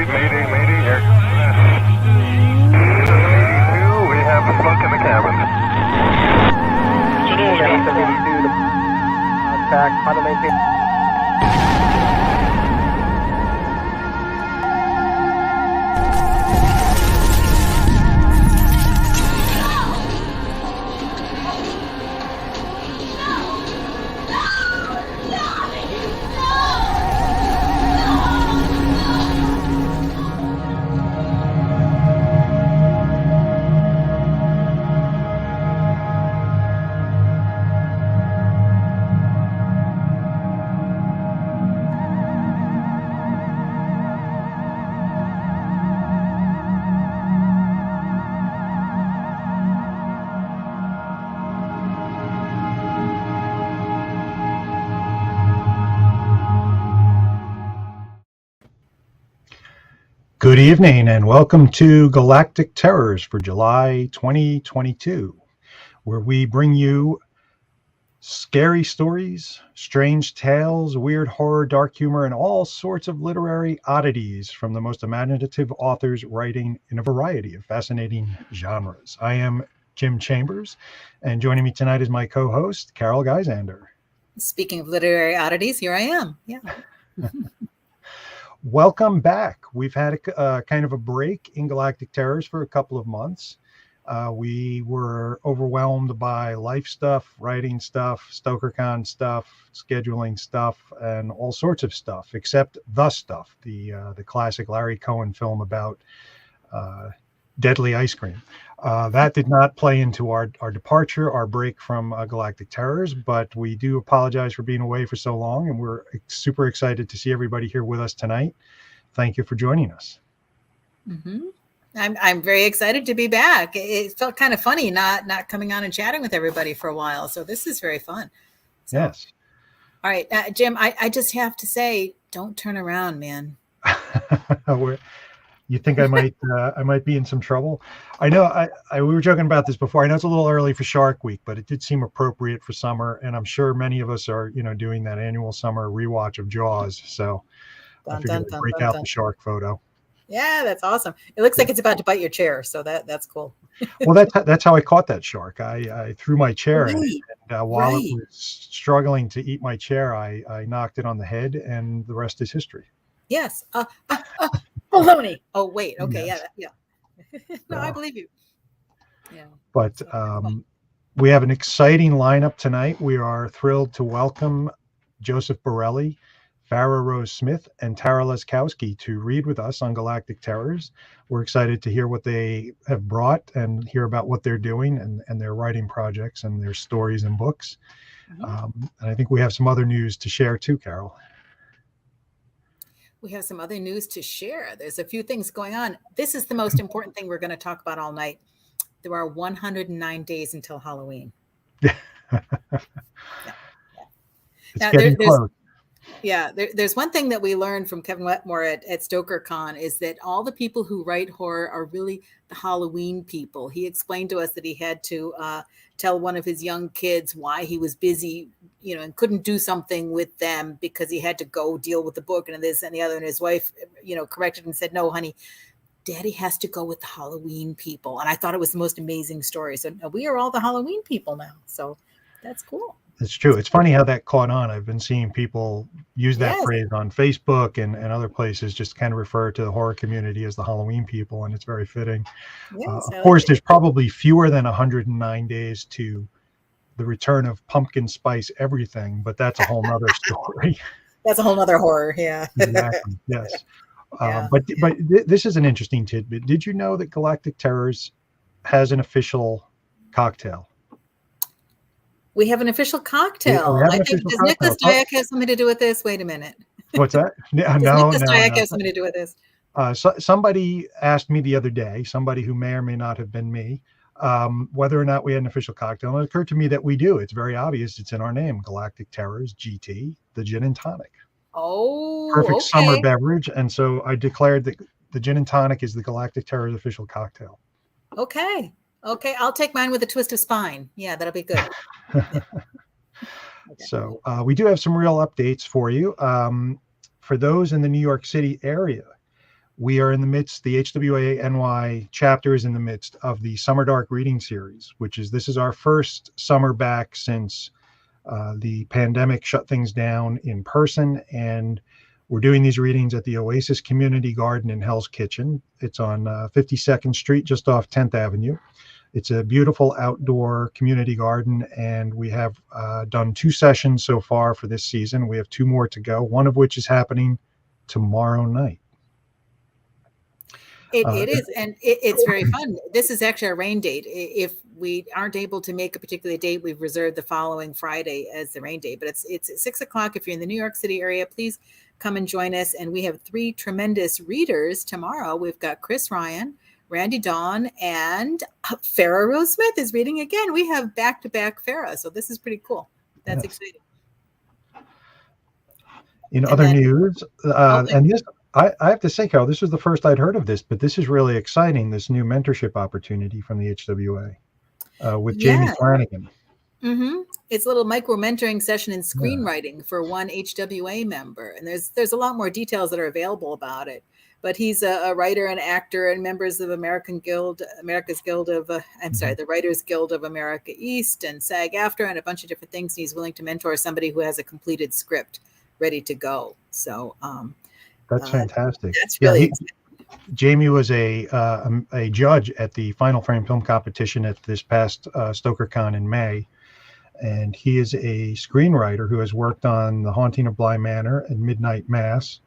Mayday, here. 82, we have smoke in the cabin. Contact, 119. Good evening and welcome to Galactic Terrors for July 2022, where we bring you scary stories, strange tales, weird horror, dark humor, and all sorts of literary oddities from the most imaginative authors writing in a variety of fascinating genres. I am Jim Chambers, and joining me tonight is my co-host, Carol Gyzander. Speaking of literary oddities, here I am. Yeah. Welcome back. We've had a kind of a break in Galactic Terrors for a couple of months. We were overwhelmed by life stuff, writing stuff, StokerCon stuff, scheduling stuff, and all sorts of stuff, except The Stuff, the classic Larry Cohen film about deadly ice cream. That did not play into our departure, our break from Galactic Terrors, but we do apologize for being away for so long, and we're super excited to see everybody here with us tonight. Thank you for joining us. Mm-hmm. I'm very excited to be back. It felt kind of funny not coming on and chatting with everybody for a while, so this is very fun. So, yes. All right, Jim, I just have to say, don't turn around, man. You think I might be in some trouble? I know we were joking about this before. I know it's a little early for Shark Week, but it did seem appropriate for summer, and I'm sure many of us are, doing that annual summer rewatch of Jaws. So I figured I'd break out the shark photo. Yeah, that's awesome. It looks like it's about to bite your chair, so that's cool. Well, that's how I caught that shark. I threw my chair in, and while it was struggling to eat my chair, I knocked it on the head, and the rest is history. Yes. Baloney. Oh, wait. Okay. Yes. Yeah. No, I believe you. Yeah. But we have an exciting lineup tonight. We are thrilled to welcome Joseph Borrelli, Farah Rose Smith, and Tara Laskowski to read with us on Galactic Terrors. We're excited to hear what they have brought and hear about what they're doing and their writing projects and their stories and books. Mm-hmm. And I think we have some other news to share too, Carol. We have some other news to share. There's a few things going on. This is the most important thing we're going to talk about all night. There are 109 days until Halloween. Yeah. It's now, getting close. There's one thing that we learned from Kevin Wetmore at StokerCon is that all the people who write horror are really the Halloween people. He explained to us that he had to tell one of his young kids why he was busy, and couldn't do something with them because he had to go deal with the book and this and the other. And his wife, corrected and said, "No, honey, Daddy has to go with the Halloween people." And I thought it was the most amazing story. So we are all the Halloween people now. So that's cool. It's true. It's funny how that caught on. I've been seeing people use that phrase on Facebook and other places, just kind of refer to the horror community as the Halloween people, and it's very fitting. Yes, of course, there's probably fewer than 109 days to the return of pumpkin spice everything, but that's a whole nother story. That's a whole nother horror, yeah. Exactly, yes. Yeah. But this is an interesting tidbit. Did you know that Galactic Terrors has an official cocktail? We have an official cocktail. I think, does Nicholas Dyack have something to do with this? Wait a minute. What's that? Does Nicholas Dyack have something to do with this? Somebody asked me the other day, somebody who may or may not have been me, whether or not we had an official cocktail. And it occurred to me that we do. It's very obvious. It's in our name, Galactic Terrors, GT, the gin and tonic. Oh, perfect summer beverage. And so I declared that the gin and tonic is the Galactic Terrors official cocktail. Okay, I'll take mine with a twist of spine. Yeah, that'll be good. Yeah. Okay. So we do have some real updates for you. For those in the New York City area, we are in the midst, the HWA NY chapter is in the midst of the Summer Dark reading series, this is our first summer back since the pandemic shut things down in person. And we're doing these readings at the Oasis Community Garden in Hell's Kitchen. It's on 52nd Street, just off 10th Avenue. It's a beautiful outdoor community garden, and we have done 2 sessions so far for this season. We have 2 more to go, one of which is happening tomorrow night. It is, and it's very fun. This is actually a rain date. If we aren't able to make a particular date, we've reserved the following Friday as the rain date. But it's at 6 o'clock. If you're in the New York City area, please come and join us. And we have 3 tremendous readers tomorrow. We've got Chris Ryan, Randy Dawn, and Farah Rose Smith is reading again. We have back-to-back Farah, so this is pretty cool. That's exciting. In other news, and this, I have to say, Carol, this was the first I'd heard of this, but this is really exciting, this new mentorship opportunity from the HWA with Jamie Flanagan. Mm-hmm. It's a little micro mentoring session in screenwriting for one HWA member. And there's a lot more details that are available about it. But he's a writer and actor and members of the Writers Guild of America East and SAG-AFTRA and a bunch of different things. He's willing to mentor somebody who has a completed script ready to go. So that's fantastic. That's really exciting. Jamie was a judge at the Final Frame Film Competition at this past StokerCon in May. And he is a screenwriter who has worked on The Haunting of Bly Manor and Midnight Mass.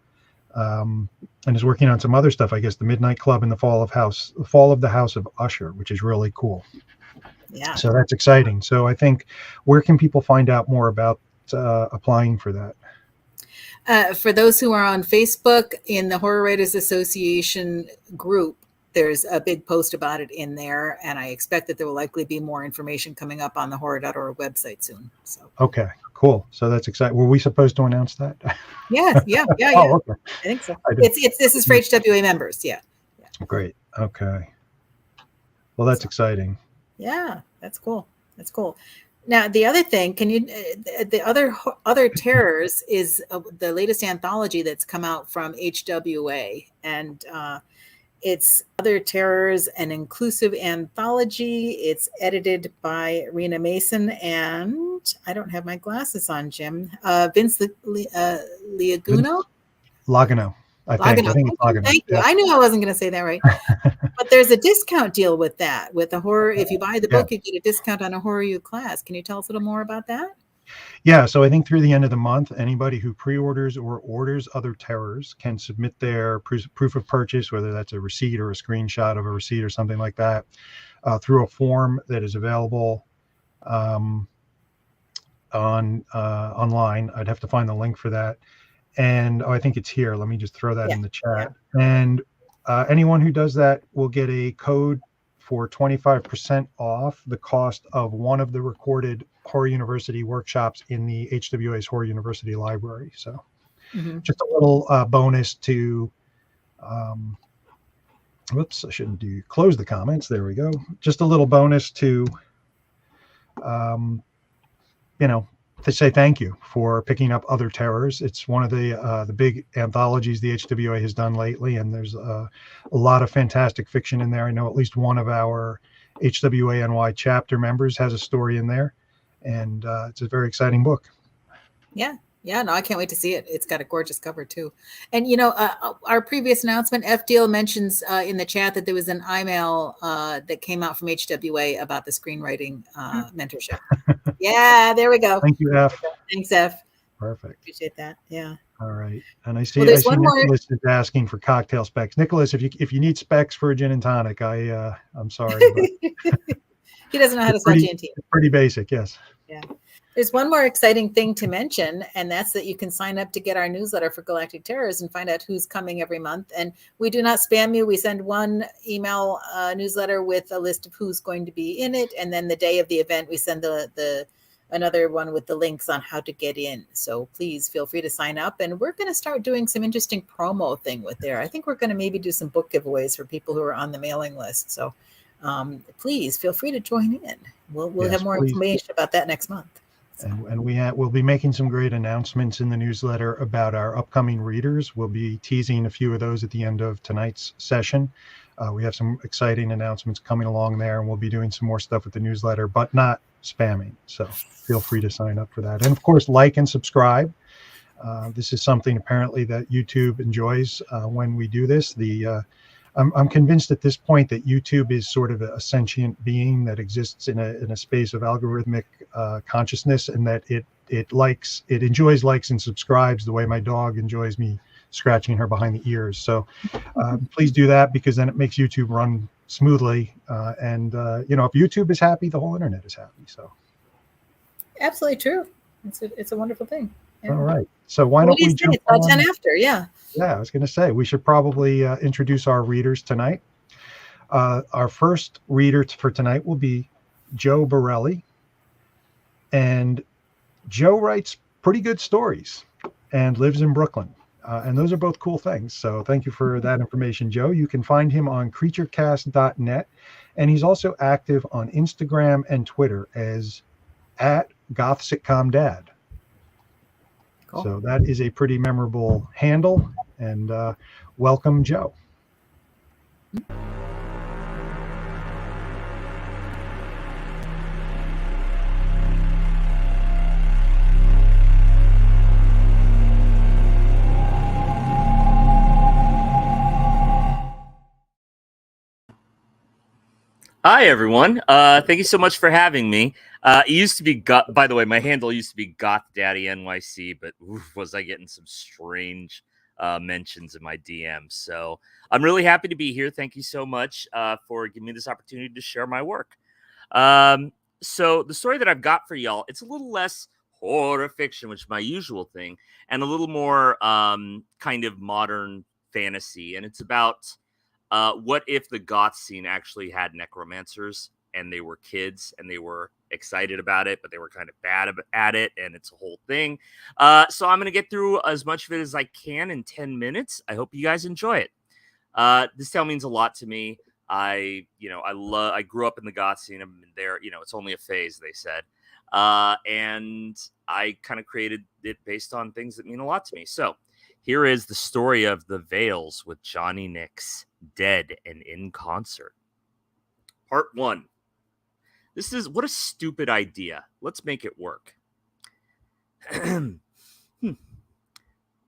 And is working on some other stuff, I guess, The Midnight Club and The Fall of the House of Usher, which is really cool. Yeah. So that's exciting. So I think, where can people find out more about applying for that? For those who are on Facebook, in the Horror Writers Association group, there's a big post about it in there, and I expect that there will likely be more information coming up on the horror.org website soon. So okay, cool. So that's exciting. Were we supposed to announce that? Yeah. Oh, okay. I think so. This is for HWA members. Yeah. Great. Okay. Well, that's exciting. Yeah, that's cool. Now, the other thing, the other terrors is the latest anthology that's come out from HWA, and it's Other Terrors, an inclusive anthology. It's edited by Rena Mason, and I don't have my glasses on, Jim. Vince Lagano. I think it's Lagano. Thank you. I knew I wasn't going to say that right. But there's a discount deal with that. With the horror, if you buy the book, you get a discount on a Horror U class. Can you tell us a little more about that? Yeah, so I think through the end of the month, anybody who pre-orders or orders Other Terrors can submit their proof of purchase, whether that's a receipt or a screenshot of a receipt or something like that, through a form that is available online. I'd have to find the link for that. And I think it's here. Let me just throw that in the chat. Yeah. And anyone who does that will get a code for 25% off the cost of one of the recorded Horror University workshops in the HWA's Horror University library. So just a little bonus to, whoops, I shouldn't close the comments. There we go. Just a little bonus to, to say thank you for picking up Other Terrors. It's one of the big anthologies the HWA has done lately, and there's a lot of fantastic fiction in there. I know at least one of our HWA NY chapter members has a story in there, and it's a very exciting book. Yeah, no, I can't wait to see it. It's got a gorgeous cover too. And our previous announcement, FDL mentions in the chat that there was an email that came out from HWA about the screenwriting mentorship. Yeah, there we go. Thank you, F. Thanks, F. Perfect. Appreciate that. Yeah. All right. And I see Nicholas is asking for cocktail specs. Nicholas, if you need specs for a gin and tonic, I'm sorry. But he doesn't know how to spell G&T. Pretty basic, yes. Yeah. There's one more exciting thing to mention, and that's that you can sign up to get our newsletter for Galactic Terrors and find out who's coming every month. And we do not spam you. We send one email newsletter with a list of who's going to be in it. And then the day of the event, we send another one with the links on how to get in. So please feel free to sign up. And we're going to start doing some interesting promo thing with there. I think we're going to maybe do some book giveaways for people who are on the mailing list. So please feel free to join in. We'll have more information about that next month. And we'll be making some great announcements in the newsletter about our upcoming readers. We'll be teasing a few of those at the end of tonight's session. We have some exciting announcements coming along there, and we'll be doing some more stuff with the newsletter, but not spamming. So feel free to sign up for that. And of course, like and subscribe. This is something apparently that YouTube enjoys when we do this. I'm convinced at this point that YouTube is sort of a sentient being that exists in a space of algorithmic consciousness, and that it enjoys likes and subscribes the way my dog enjoys me scratching her behind the ears. So please do that, because then it makes YouTube run smoothly. And if YouTube is happy, the whole internet is happy. So absolutely true. It's a wonderful thing. Yeah. All right. So why don't we jump on? 10 after, yeah. Yeah, I was going to say, we should probably introduce our readers tonight. Our first reader for tonight will be Joe Borrelli. And Joe writes pretty good stories and lives in Brooklyn. And those are both cool things. So thank you for that information, Joe. You can find him on creaturecast.net. And he's also active on Instagram and Twitter as @GothSitcomDad. Cool. So that is a pretty memorable handle. And welcome, Joe. Hi, everyone. Thank you so much for having me. It used to be, by the way, my handle used to be Goth Daddy NYC, but was I getting some strange mentions in my DMs. So I'm really happy to be here. Thank you so much for giving me this opportunity to share my work. So the story that I've got for y'all, it's a little less horror fiction, which is my usual thing, and a little more kind of modern fantasy. And it's about what if the goth scene actually had necromancers and they were kids and they were excited about it, but they were kind of bad at it, and it's a whole thing. So I'm going to get through as much of it as I can in 10 minutes. I hope you guys enjoy it. This tale means a lot to me. I grew up in the goth scene. I'm there, it's only a phase, they said. And I kind of created it based on things that mean a lot to me. So here is the story of The Veils with Johnny Nix, dead and in concert. Part 1. What a stupid idea. Let's make it work. I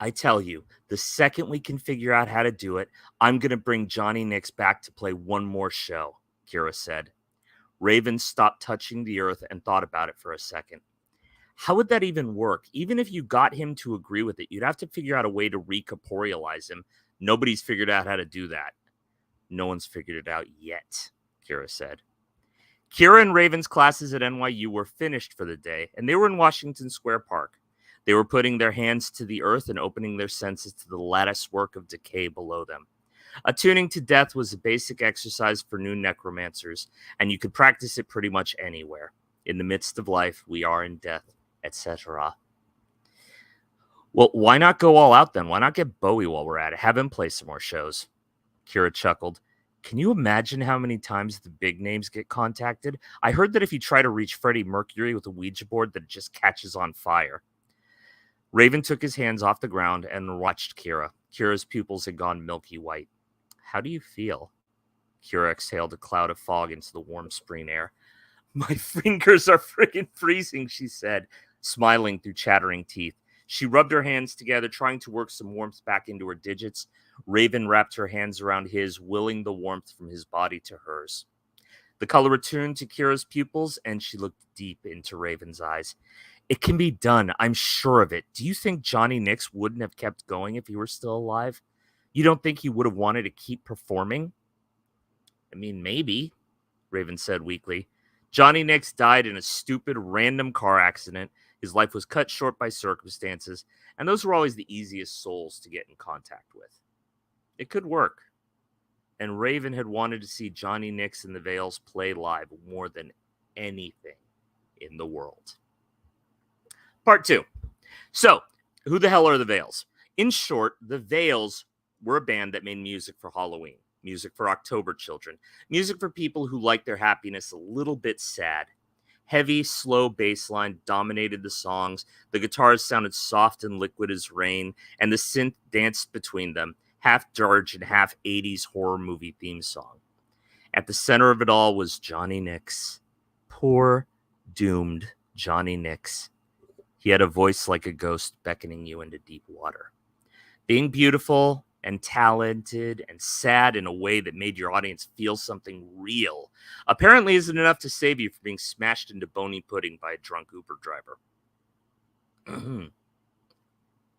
tell you, the second we can figure out how to do it, I'm going to bring Johnny Nix back to play one more show, Kira said. Raven stopped touching the earth and thought about it for a second. How would that even work? Even if you got him to agree with it, you'd have to figure out a way to recorporealize him. Nobody's figured out how to do that. No one's figured it out yet, Kira said. Kira and Raven's classes at NYU were finished for the day, and they were in Washington Square Park. They were putting their hands to the earth and opening their senses to the lattice work of decay below them. Attuning to death was a basic exercise for new necromancers, and you could practice it pretty much anywhere. In the midst of life, we are in death, etc. Well, why not go all out then? Why not get Bowie while we're at it? Have him play some more shows. Kira chuckled. Can you imagine how many times the big names get contacted? I heard that if you try to reach Freddie Mercury with a Ouija board, that it just catches on fire. Raven took his hands off the ground and watched Kira. Kira's pupils had gone milky white. How do you feel? Kira exhaled a cloud of fog into the warm spring air. My fingers are friggin' freezing, she said, smiling through chattering teeth. She rubbed her hands together, trying to work some warmth back into her digits. Raven wrapped her hands around his, willing the warmth from his body to hers. The color returned to Kira's pupils, and she looked deep into Raven's eyes. It can be done. I'm sure of it. Do you think Johnny Nix wouldn't have kept going if he were still alive? You don't think he would have wanted to keep performing? I mean, maybe, Raven said weakly. Johnny Nix died in a stupid, random car accident. His life was cut short by circumstances, and those were always the easiest souls to get in contact with. It could work. And Raven had wanted to see Johnny Nix and the Veils play live more than anything in the world. Part 2. So, who the hell are the Veils? In short, the Veils were a band that made music for Halloween, music for October children, music for people who like their happiness a little bit sad. Heavy, slow bass line dominated the songs. The guitars sounded soft and liquid as rain, and the synth danced between them, half dirge and half 80s horror movie theme song. At the center of it all was Johnny Nix. Poor, doomed Johnny Nix. He had a voice like a ghost beckoning you into deep water. Being beautiful and talented and sad in a way that made your audience feel something real apparently isn't enough to save you from being smashed into bony pudding by a drunk Uber driver.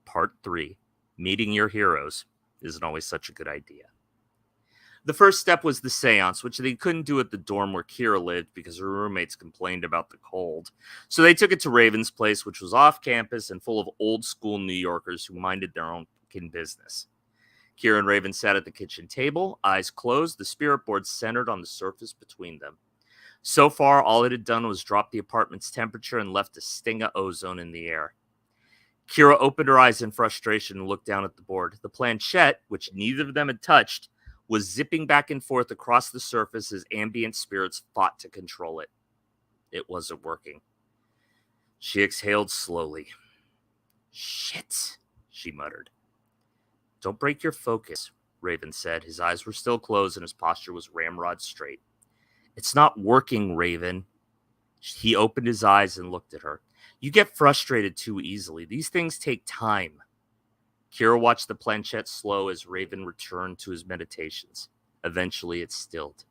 Part 3. Meeting your heroes isn't always such a good idea. The first step was the seance, which they couldn't do at the dorm where Kira lived because her roommates complained about the cold. So they took it to Raven's place, which was off campus and full of old school New Yorkers who minded their own fucking business. Kira and Raven sat at the kitchen table, eyes closed, the spirit board centered on the surface between them. So far, all it had done was drop the apartment's temperature and left a sting of ozone in the air. Kira opened her eyes in frustration and looked down at the board. The planchette, which neither of them had touched, was zipping back and forth across the surface as ambient spirits fought to control it. It wasn't working. She exhaled slowly. Shit, she muttered. Don't break your focus, Raven said. His eyes were still closed and his posture was ramrod straight. It's not working, Raven. He opened his eyes and looked at her. You get frustrated too easily. These things take time. Kira watched the planchette slow as Raven returned to his meditations. Eventually, it stilled.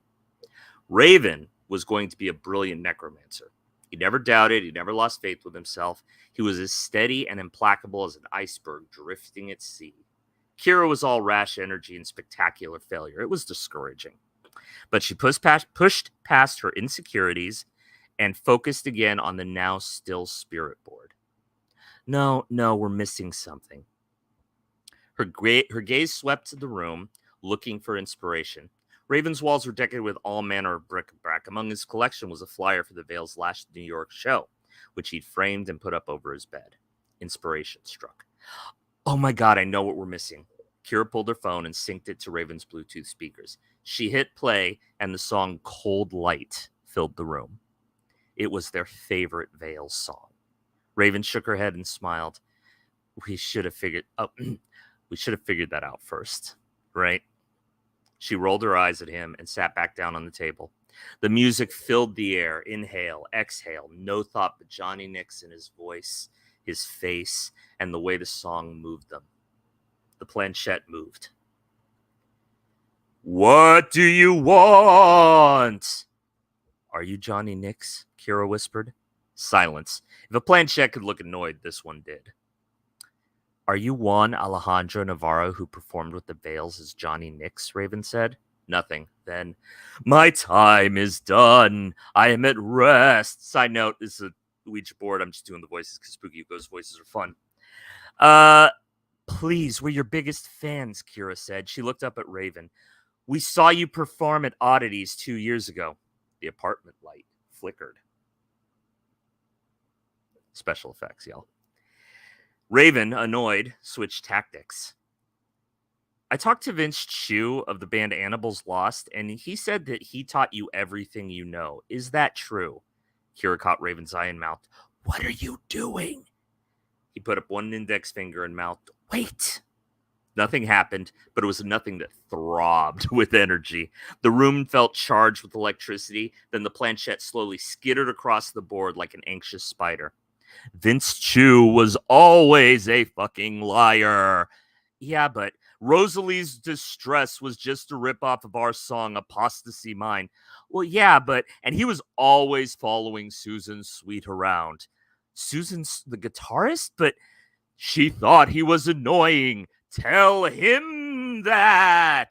Raven was going to be a brilliant necromancer. He never doubted. He never lost faith with himself. He was as steady and implacable as an iceberg drifting at sea. Kira was all rash energy and spectacular failure. It was discouraging. But she pushed past her insecurities and focused again on the now still spirit board. No, we're missing something. Her gaze swept to the room, looking for inspiration. Raven's walls were decorated with all manner of bric-a-brac. Among his collection was a flyer for the Vale's last New York show, which he'd framed and put up over his bed. Inspiration struck. Oh my God, I know what we're missing. Kira pulled her phone and synced it to Raven's Bluetooth speakers. She hit play, and the song Cold Light filled the room. It was their favorite Vale song. Raven shook her head and smiled. We should have figured that out first, right? She rolled her eyes at him and sat back down on the table. The music filled the air. Inhale, exhale, no thought but Johnny Nix and his voice, his face, and the way the song moved them. The planchette moved. What do you want? Are you Johnny Nix? Kira whispered. Silence. If a planchette could look annoyed, this one did. Are you Juan Alejandro Navarro who performed with the Vales as Johnny Nix? Raven said. Nothing. Then, my time is done. I am at rest. Side note, this is a Ouija board. I'm just doing the voices because Spooky Ghost voices are fun. Please, we're your biggest fans, Kira said. She looked up at Raven. We saw you perform at Oddities 2 years ago. The apartment light flickered. Special effects, y'all. Raven, annoyed, switched tactics. I talked to Vince Chu of the band Animals Lost, and he said that he taught you everything you know. Is that true? Kira caught Raven's eye and mouthed, What are you doing? He put up one index finger and mouthed, Wait! Nothing happened, but it was nothing that throbbed with energy. The room felt charged with electricity, then the planchette slowly skittered across the board like an anxious spider. Vince Chu was always a fucking liar. Yeah, but Rosalie's Distress was just a ripoff of our song Apostasy Mine. Well, yeah, but... And he was always following Susan Sweet around. Susan's the guitarist? But she thought he was annoying. Tell him that.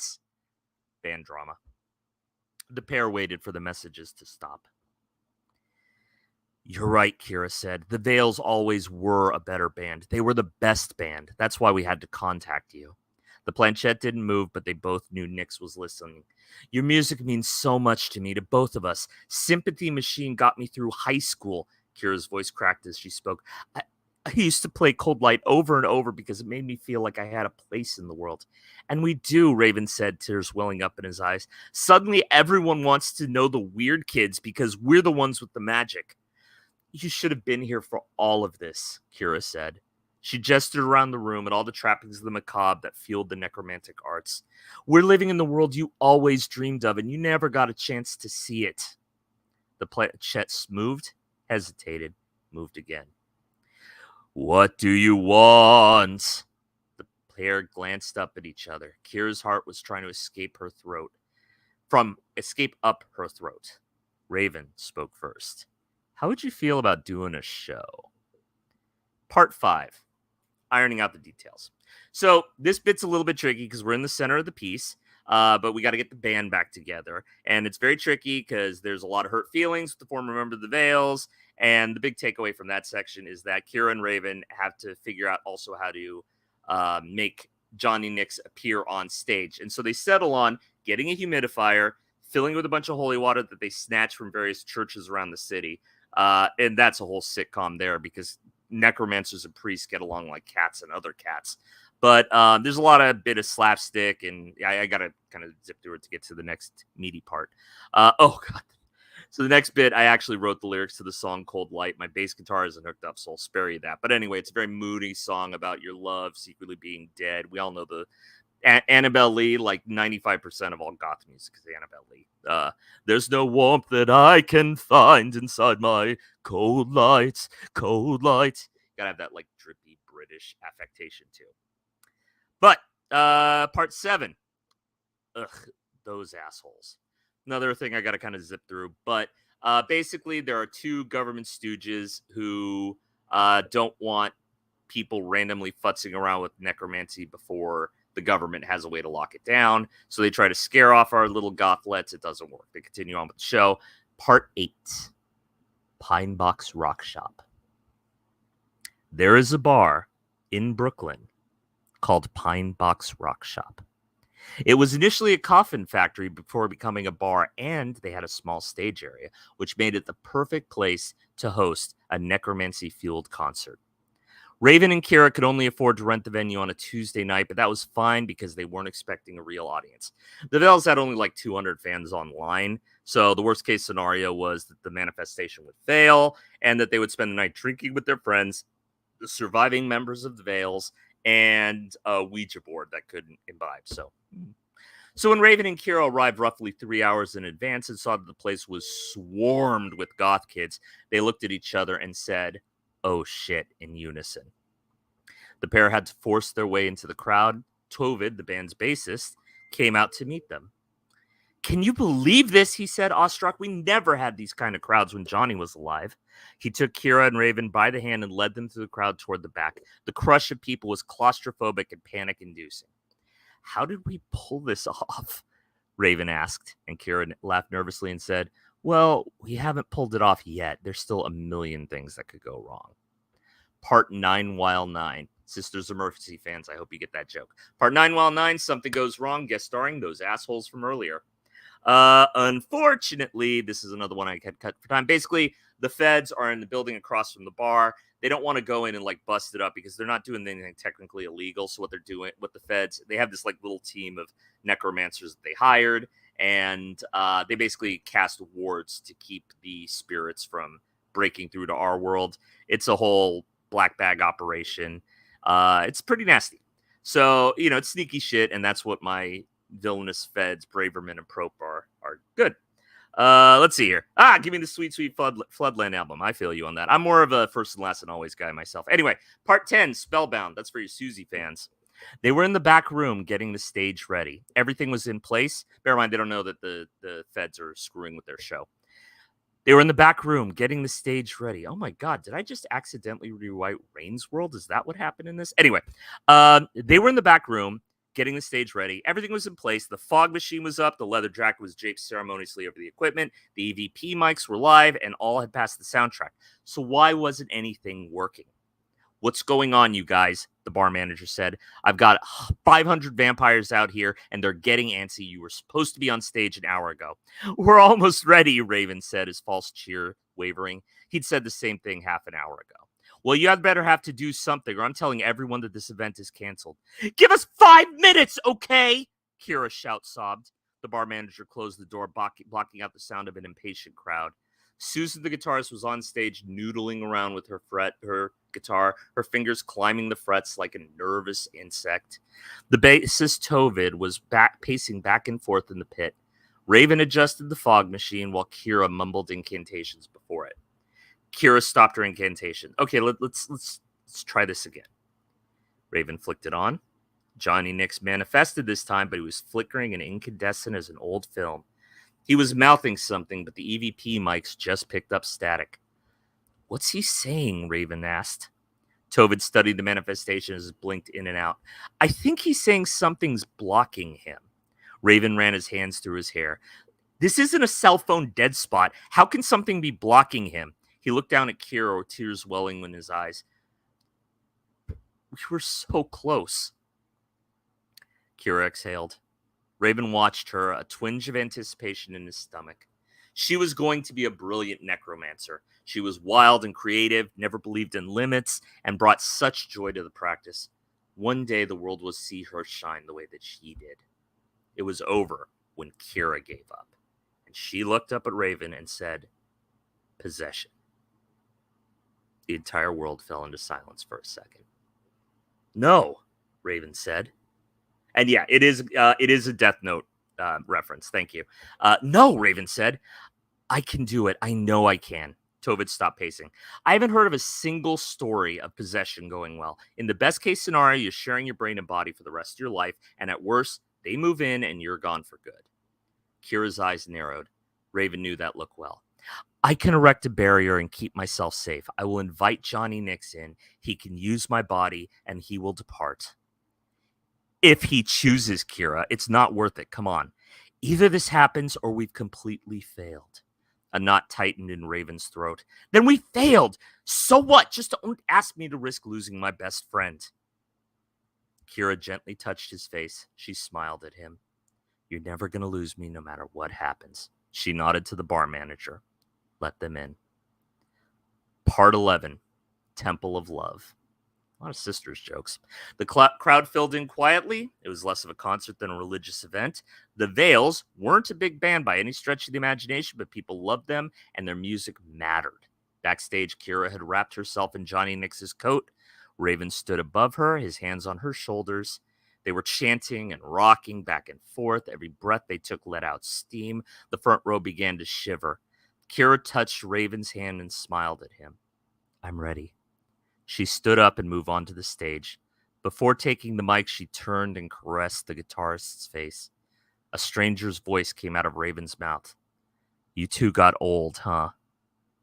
Band drama. The pair waited for the messages to stop. You're right, Kira said. The Vales always were a better band. They were the best band. That's why we had to contact you. The planchette didn't move, but they both knew Nix was listening. Your music means so much to me, to both of us. Sympathy Machine got me through high school. Kira's voice cracked as she spoke. I used to play Cold Light over and over because it made me feel like I had a place in the world. And we do, Raven said, tears welling up in his eyes. Suddenly, everyone wants to know the weird kids because we're the ones with the magic. You should have been here for all of this, Kira said. She gestured around the room at all the trappings of the macabre that fueled the necromantic arts. We're living in the world you always dreamed of, and you never got a chance to see it. The planchette moved, hesitated, moved again. What do you want? The pair glanced up at each other. Kira's heart was trying to escape up her throat. Raven spoke first. How would you feel about doing a show? Part 5. Ironing out the details. So this bit's a little bit tricky because we're in the center of the piece, but we got to get the band back together. And it's very tricky because there's a lot of hurt feelings with the former member of the Veils. And the big takeaway from that section is that Kira and Raven have to figure out also how to make Johnny Nix appear on stage. And so they settle on getting a humidifier, filling it with a bunch of holy water that they snatch from various churches around the city. And that's a whole sitcom there because necromancers and priests get along like cats and other cats. But there's a lot of bit of slapstick, and I got to kind of zip through it to get to the next meaty part. Oh, God. So the next bit, I actually wrote the lyrics to the song Cold Light. My bass guitar isn't hooked up, so I'll spare you that. But anyway, it's a very moody song about your love secretly being dead. We all know the Annabelle Lee, like 95% of all goth music is Annabelle Lee. There's no warmth that I can find inside my cold light, cold light. Gotta have that like drippy British affectation too. But part 7. Ugh, those assholes. Another thing I gotta kind of zip through. But basically, there are 2 government stooges who don't want people randomly futzing around with necromancy before the government has a way to lock it down. So they try to scare off our little gothlets. It doesn't work. They continue on with the show. Part 8. Pine Box Rock Shop. There is a bar in Brooklyn called Pine Box Rock Shop. It was initially a coffin factory before becoming a bar, and they had a small stage area, which made it the perfect place to host a necromancy-fueled concert. Raven and Kira could only afford to rent the venue on a Tuesday night, but that was fine because they weren't expecting a real audience. The Veils had only like 200 fans online, so the worst case scenario was that the manifestation would fail and that they would spend the night drinking with their friends, the surviving members of the Veils, and a Ouija board that couldn't imbibe. So when Raven and Kira arrived roughly 3 hours in advance and saw that the place was swarmed with goth kids, they looked at each other and said, "Oh shit," in unison. The pair had to force their way into the crowd. Tovid, the band's bassist, came out to meet them. "Can you believe this?" he said, awestruck. "We never had these kind of crowds when Johnny was alive." He took Kira and Raven by the hand and led them through the crowd toward the back. The crush of people was claustrophobic and panic-inducing. "How did we pull this off?" Raven asked, and Kira laughed nervously and said, "Well, we haven't pulled it off yet. There's still a million things that could go wrong." Part 9 while 9. Sisters of Mercy fans, I hope you get that joke. Part 9 while 9, something goes wrong, guest starring those assholes from earlier. Unfortunately, this is another one I had cut for time. Basically, the feds are in the building across from the bar. They don't want to go in and like bust it up because they're not doing anything technically illegal. So what they're doing with the feds, they have this like little team of necromancers that they hired, and they basically cast wards to keep the spirits from breaking through to our world. It's a whole black bag operation. It's pretty nasty. So, it's sneaky shit, and that's what my villainous feds, Braverman and Prope are good. Let's see here. Give me the Sweet Sweet Floodland album. I feel you on that. I'm more of a first and last and always guy myself. Anyway, part 10, Spellbound. That's for your Susie fans. They were in the back room getting the stage ready. Everything was in place. Bear in mind, they don't know that the feds are screwing with their show. They were in the back room getting the stage ready. Oh my God, did I just accidentally rewrite Rain's World? Is that what happened in this? Anyway, they were in the back room getting the stage ready. Everything was in place. The fog machine was up. The leather jacket was draped ceremoniously over the equipment. The EVP mics were live, and all had passed the soundtrack. So why wasn't anything working? "What's going on, you guys?" the bar manager said. "I've got 500 vampires out here, and they're getting antsy. You were supposed to be on stage an hour ago." "We're almost ready," Raven said, his false cheer wavering. He'd said the same thing half an hour ago. "Well, you had better have to do something, or I'm telling everyone that this event is canceled." "Give us 5 minutes, okay?" Kira sobbed. The bar manager closed the door, blocking out the sound of an impatient crowd. Susan, the guitarist, was on stage noodling around with her guitar, her fingers climbing the frets like a nervous insect. The bassist Tovid was pacing back and forth in the pit. Raven adjusted the fog machine while Kira mumbled incantations before it. Kira stopped her incantation. Okay, let's try this again. Raven flicked it on. Johnny Nix manifested this time, but he was flickering and incandescent as an old film. He was mouthing something, but the EVP mics just picked up static. What's he saying? Raven asked. Tovid studied the manifestation as it blinked in and out. I think he's saying something's blocking him. Raven ran his hands through his hair. This isn't a cell phone dead spot. How can something be blocking him? He looked down at Kira, tears welling in his eyes. We were so close. Kira exhaled. Raven watched her, a twinge of anticipation in his stomach. She was going to be a brilliant necromancer. She was wild and creative, never believed in limits, and brought such joy to the practice. One day the world will see her shine the way that she did. It was over when Kira gave up. And she looked up at Raven and said, possession. The entire world fell into silence for a second. No, Raven said. And yeah, it is a Death Note reference. Thank you. No, Raven said. I can do it. I know I can. Tovid stopped pacing. I haven't heard of a single story of possession going well. In the best case scenario, you're sharing your brain and body for the rest of your life. And at worst, they move in and you're gone for good. Kira's eyes narrowed. Raven knew that look well. I can erect a barrier and keep myself safe. I will invite Johnny Nix in. He can use my body and he will depart. If he chooses, Kira, it's not worth it. Come on. Either this happens or we've completely failed. A knot tightened in Raven's throat. Then we failed. So what? Just don't ask me to risk losing my best friend. Kira gently touched his face. She smiled at him. You're never going to lose me no matter what happens. She nodded to the bar manager. Let them in. Part 11. Temple of Love. A lot of sisters jokes. The crowd filled in quietly. It was less of a concert than a religious event. The Veils weren't a big band by any stretch of the imagination, but people loved them and their music mattered. Backstage, Kira had wrapped herself in Johnny Nix's coat. Raven stood above her, his hands on her shoulders. They were chanting and rocking back and forth. Every breath they took let out steam. The front row began to shiver. Kira touched Raven's hand and smiled at him. I'm ready. She stood up and moved onto the stage. Before taking the mic, she turned and caressed the guitarist's face. A stranger's voice came out of Raven's mouth. You two got old, huh?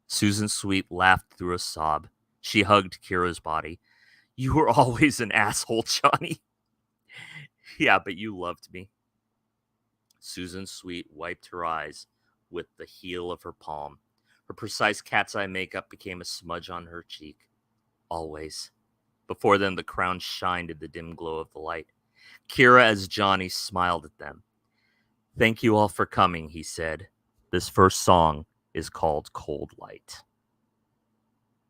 Susan Sweet laughed through a sob. She hugged Kira's body. You were always an asshole, Johnny. Yeah, but you loved me. Susan Sweet wiped her eyes with the heel of her palm. Her precise cat's eye makeup became a smudge on her cheek. Always. Before them, the crown shined in the dim glow of the light. Kira, as Johnny, smiled at them. Thank you all for coming, he said. This first song is called Cold Light.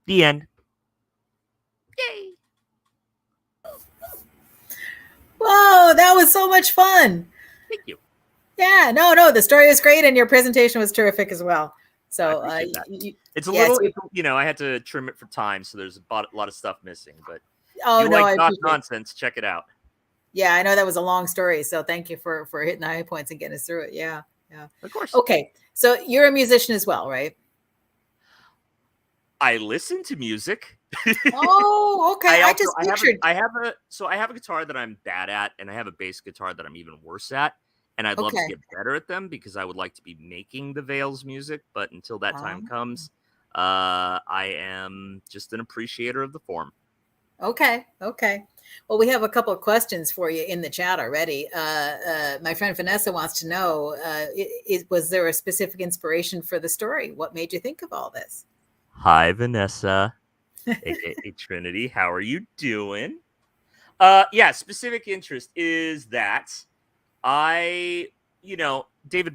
The end. Yay! Whoa, that was so much fun. Thank you. Yeah, no, the story was great and your presentation was terrific as well. So it's a little, I had to trim it for time, so there's a lot of stuff missing. But I not nonsense. Check it out. Yeah, I know that was a long story, so thank you for hitting the high points and getting us through it. Yeah, of course. Okay, so you're a musician as well, right? I listen to music. Oh, okay. I have a guitar that I'm bad at, and I have a bass guitar that I'm even worse at. And I'd love to get better at them because I would like to be making the Veils music. But until that time comes, I am just an appreciator of the form. Okay. Well, we have a couple of questions for you in the chat already. My friend Vanessa wants to know, was there a specific inspiration for the story? What made you think of all this? Hi, Vanessa. aka Trinity. How are you doing? Specific interest is that David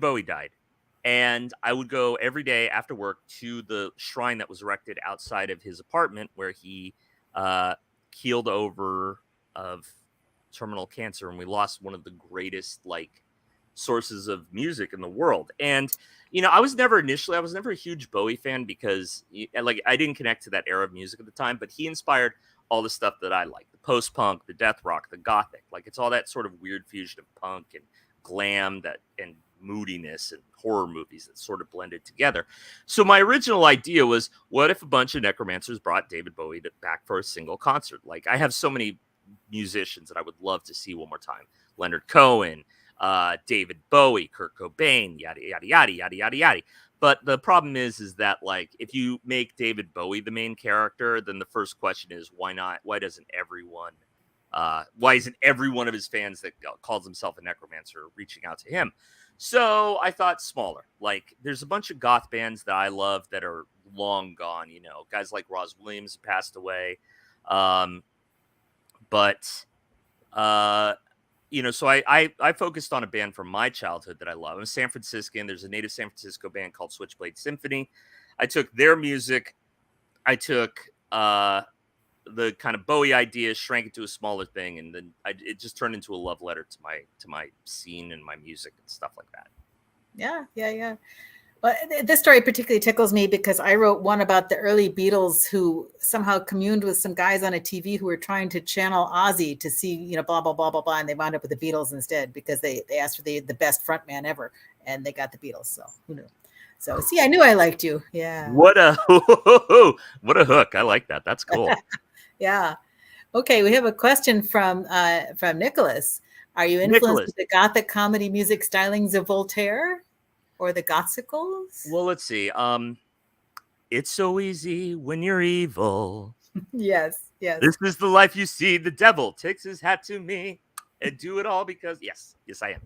Bowie died, and I would go every day after work to the shrine that was erected outside of his apartment where he keeled over of terminal cancer, and we lost one of the greatest sources of music in the world. And I was never a huge Bowie fan because like I didn't connect to that era of music at the time, but he inspired all the stuff that I like, the post-punk, the death rock, the gothic. Like it's all that sort of weird fusion of punk and glam and moodiness and horror movies that sort of blended together. So my original idea was, what if a bunch of necromancers brought David Bowie back for a single concert? Like I have so many musicians that I would love to see one more time. Leonard Cohen, David Bowie, Kurt Cobain, yada, yada, yada, yada, yada, yada. But the problem is that like, if you make David Bowie the main character, then the first question is, why not? Why isn't every one of his fans that calls himself a necromancer reaching out to him? So I thought smaller. Like there's a bunch of goth bands that I love that are long gone, guys like Roz Williams passed away. So I focused on a band from my childhood that I love. I'm a San Franciscan. There's a native San Francisco band called Switchblade Symphony. I took their music. I took the kind of Bowie idea, shrank it to a smaller thing, and then it just turned into a love letter to my scene and my music and stuff like that. Yeah. Well, this story particularly tickles me because I wrote one about the early Beatles who somehow communed with some guys on a TV who were trying to channel Ozzy to see, blah, blah, blah, blah, blah. And they wound up with the Beatles instead because they asked for the best front man ever. And they got the Beatles. So who knew? So see, I knew I liked you. Yeah. What a hook. I like that. That's cool. Yeah. Okay. We have a question from Nicholas. Are you influenced with the Gothic comedy music stylings of Voltaire? Or the Gothicals? Well, let's see. It's so easy when you're evil. Yes. This is the life you see. The devil takes his hat to me and do it all because yes, I am.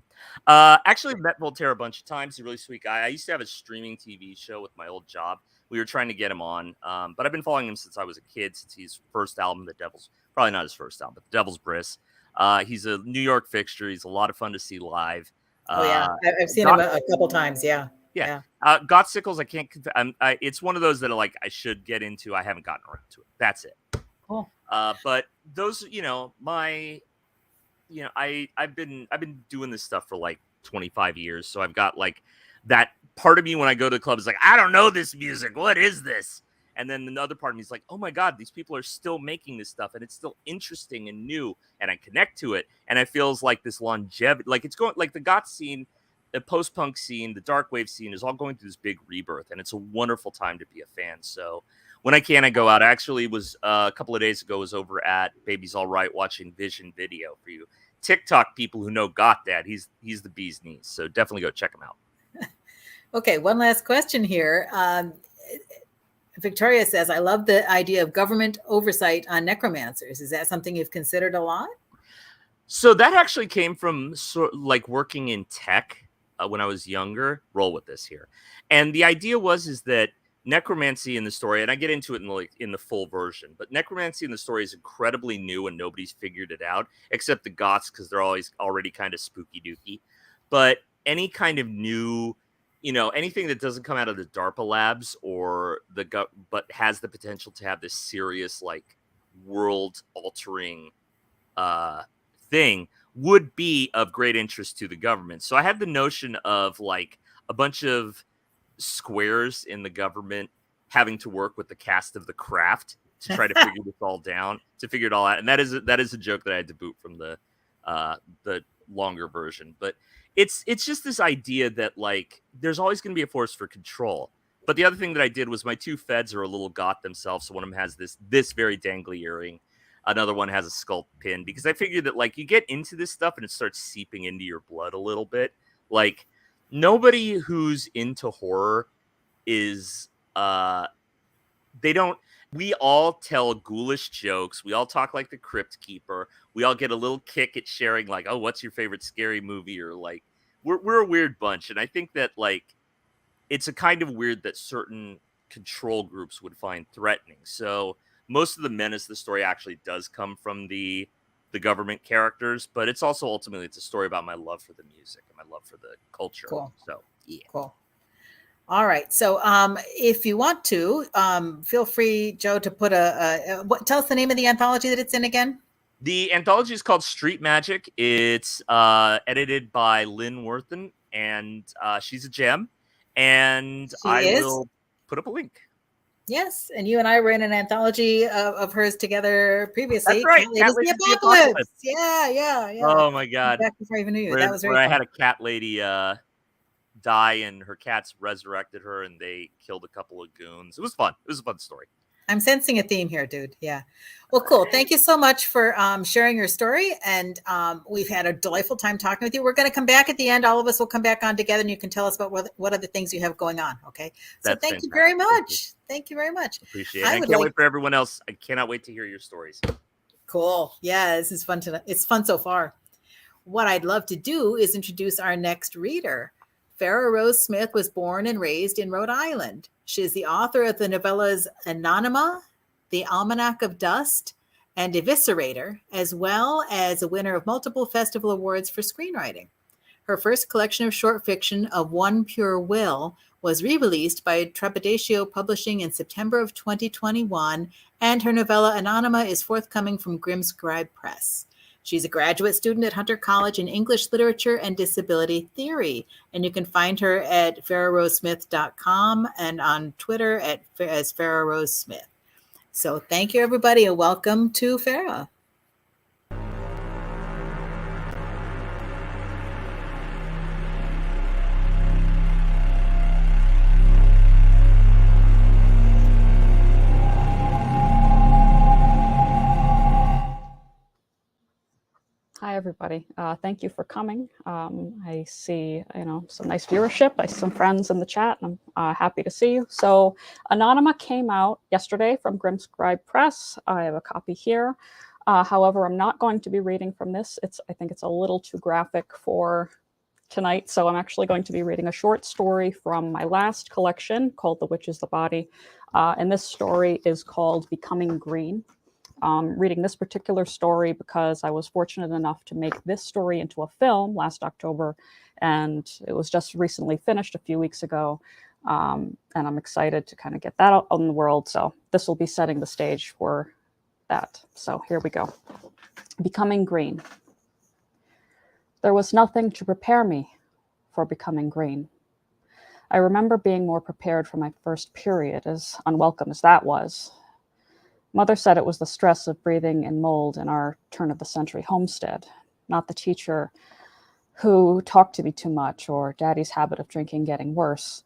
Actually met Voltaire a bunch of times. He's a really sweet guy. I used to have a streaming TV show with my old job. We were trying to get him on, but I've been following him since I was a kid. Since his first album, probably not his first album, but The Devil's Bris. He's a New York fixture. He's a lot of fun to see live. Oh yeah, I've seen him a couple times. Yeah. Gothsicles, I can't. It's one of those that I should get into. I haven't gotten around to it. That's it. Cool. But those, I've been doing this stuff for like 25 years, so I've got like that part of me when I go to the club is like, I don't know this music. What is this? And then another part of me is like, oh my God, these people are still making this stuff and it's still interesting and new and I connect to it. And it feels like this longevity, like it's going like the goth scene, the post-punk scene, the dark wave scene is all going through this big rebirth. And it's a wonderful time to be a fan. So when I can, I go out. I actually was a couple of days ago was over at Baby's All Right watching Vision Video for you TikTok people who know Goth Dad. He's the bee's knees. So definitely go check him out. Okay. One last question here. Victoria says, I love the idea of government oversight on necromancers. Is that something you've considered a lot? So that actually came from working in tech when I was younger. Roll with this here. And the idea is that necromancy in the story, and I get into it in the full version, but necromancy in the story is incredibly new and nobody's figured it out except the Goths because they're always already kind of spooky dooky. But any kind of new, anything that doesn't come out of the DARPA labs or but has the potential to have this serious like world altering thing would be of great interest to the government. So I had the notion of like a bunch of squares in the government having to work with the cast of The Craft to try to figure this all down, to figure it all out. And that is a joke that I had to boot from the longer version. But it's just this idea that like there's always going to be a force for control. But the other thing that I did was my two feds are a little goth themselves. So one of them has this very dangly earring. Another one has a skull pin because I figured that like you get into this stuff and it starts seeping into your blood a little bit. Like nobody who's into horror is we all tell ghoulish jokes. We all talk like the Crypt Keeper. We all get a little kick at sharing like, oh, what's your favorite scary movie? Or like, we're a weird bunch. And I think that like, it's a kind of weird that certain control groups would find threatening. So most of the menace of the story actually does come from the government characters, but it's also ultimately, it's a story about my love for the music and my love for the culture. Cool. So, yeah. Cool. All right. So if you want to, feel free, Joe, to put tell us the name of the anthology that it's in again. The anthology is called Street Magic. It's edited by Lynn Worthen, and she's a gem. And I will put up a link. Yes, and you and I were in an anthology of hers together previously. That's right. Cat Ladies the Apocalypse. Yeah. Oh my God! Back before I even knew you. That was very where fun. I had a cat lady die, and her cats resurrected her, and they killed a couple of goons. It was fun. It was a fun story. I'm sensing a theme here, dude. Yeah. Well, cool. Thank you so much for sharing your story. And we've had a delightful time talking with you. We're going to come back at the end. All of us will come back on together, and you can tell us about what other things you have going on. Okay. So thank you very much. Thank you very much. Appreciate it. I can't wait for everyone else. I cannot wait to hear your stories. Cool. Yeah, this is fun tonight. It's fun so far. What I'd love to do is introduce our next reader. Farah Rose Smith was born and raised in Rhode Island. She is the author of the novellas Anonyma, The Almanac of Dust, and Eviscerator, as well as a winner of multiple festival awards for screenwriting. Her first collection of short fiction, Of One Pure Will, was re-released by Trepidatio Publishing in September of 2021, and her novella Anonyma is forthcoming from Grimscribe Press. She's a graduate student at Hunter College in English Literature and Disability Theory, and you can find her at farahrosemith.com and on Twitter as Farah Rose Smith. So thank you, everybody, and welcome to Farah. Hi, everybody. Thank you for coming. I see, some nice viewership. I see some friends in the chat, and I'm happy to see you. So Anonyma came out yesterday from Grimscribe Press. I have a copy here. However, I'm not going to be reading from this. I think it's a little too graphic for tonight. So I'm actually going to be reading a short story from my last collection called The Witch is the Body. And this story is called Becoming Green. Reading this particular story because I was fortunate enough to make this story into a film last October, and it was just recently finished a few weeks ago, and I'm excited to kind of get that out in the world. So this will be setting the stage for that. So here we go. Becoming Green. There was nothing to prepare me for becoming green. I remember being more prepared for my first period, as unwelcome as that was. Mother said it was the stress of breathing in mold in our turn-of-the-century homestead, not the teacher who talked to me too much or Daddy's habit of drinking getting worse.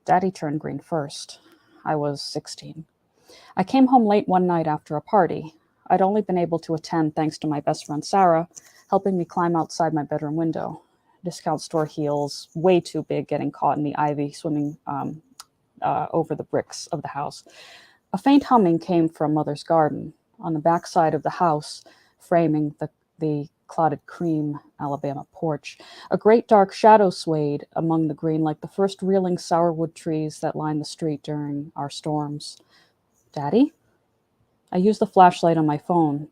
Daddy turned green first. I was 16. I came home late one night after a party. I'd only been able to attend thanks to my best friend Sarah, helping me climb outside my bedroom window. Discount store heels, way too big, getting caught in the ivy, swimming over the bricks of the house. A faint humming came from Mother's garden, on the backside of the house, framing the clotted cream Alabama porch. A great dark shadow swayed among the green like the first reeling sourwood trees that lined the street during our storms. Daddy? I used the flashlight on my phone.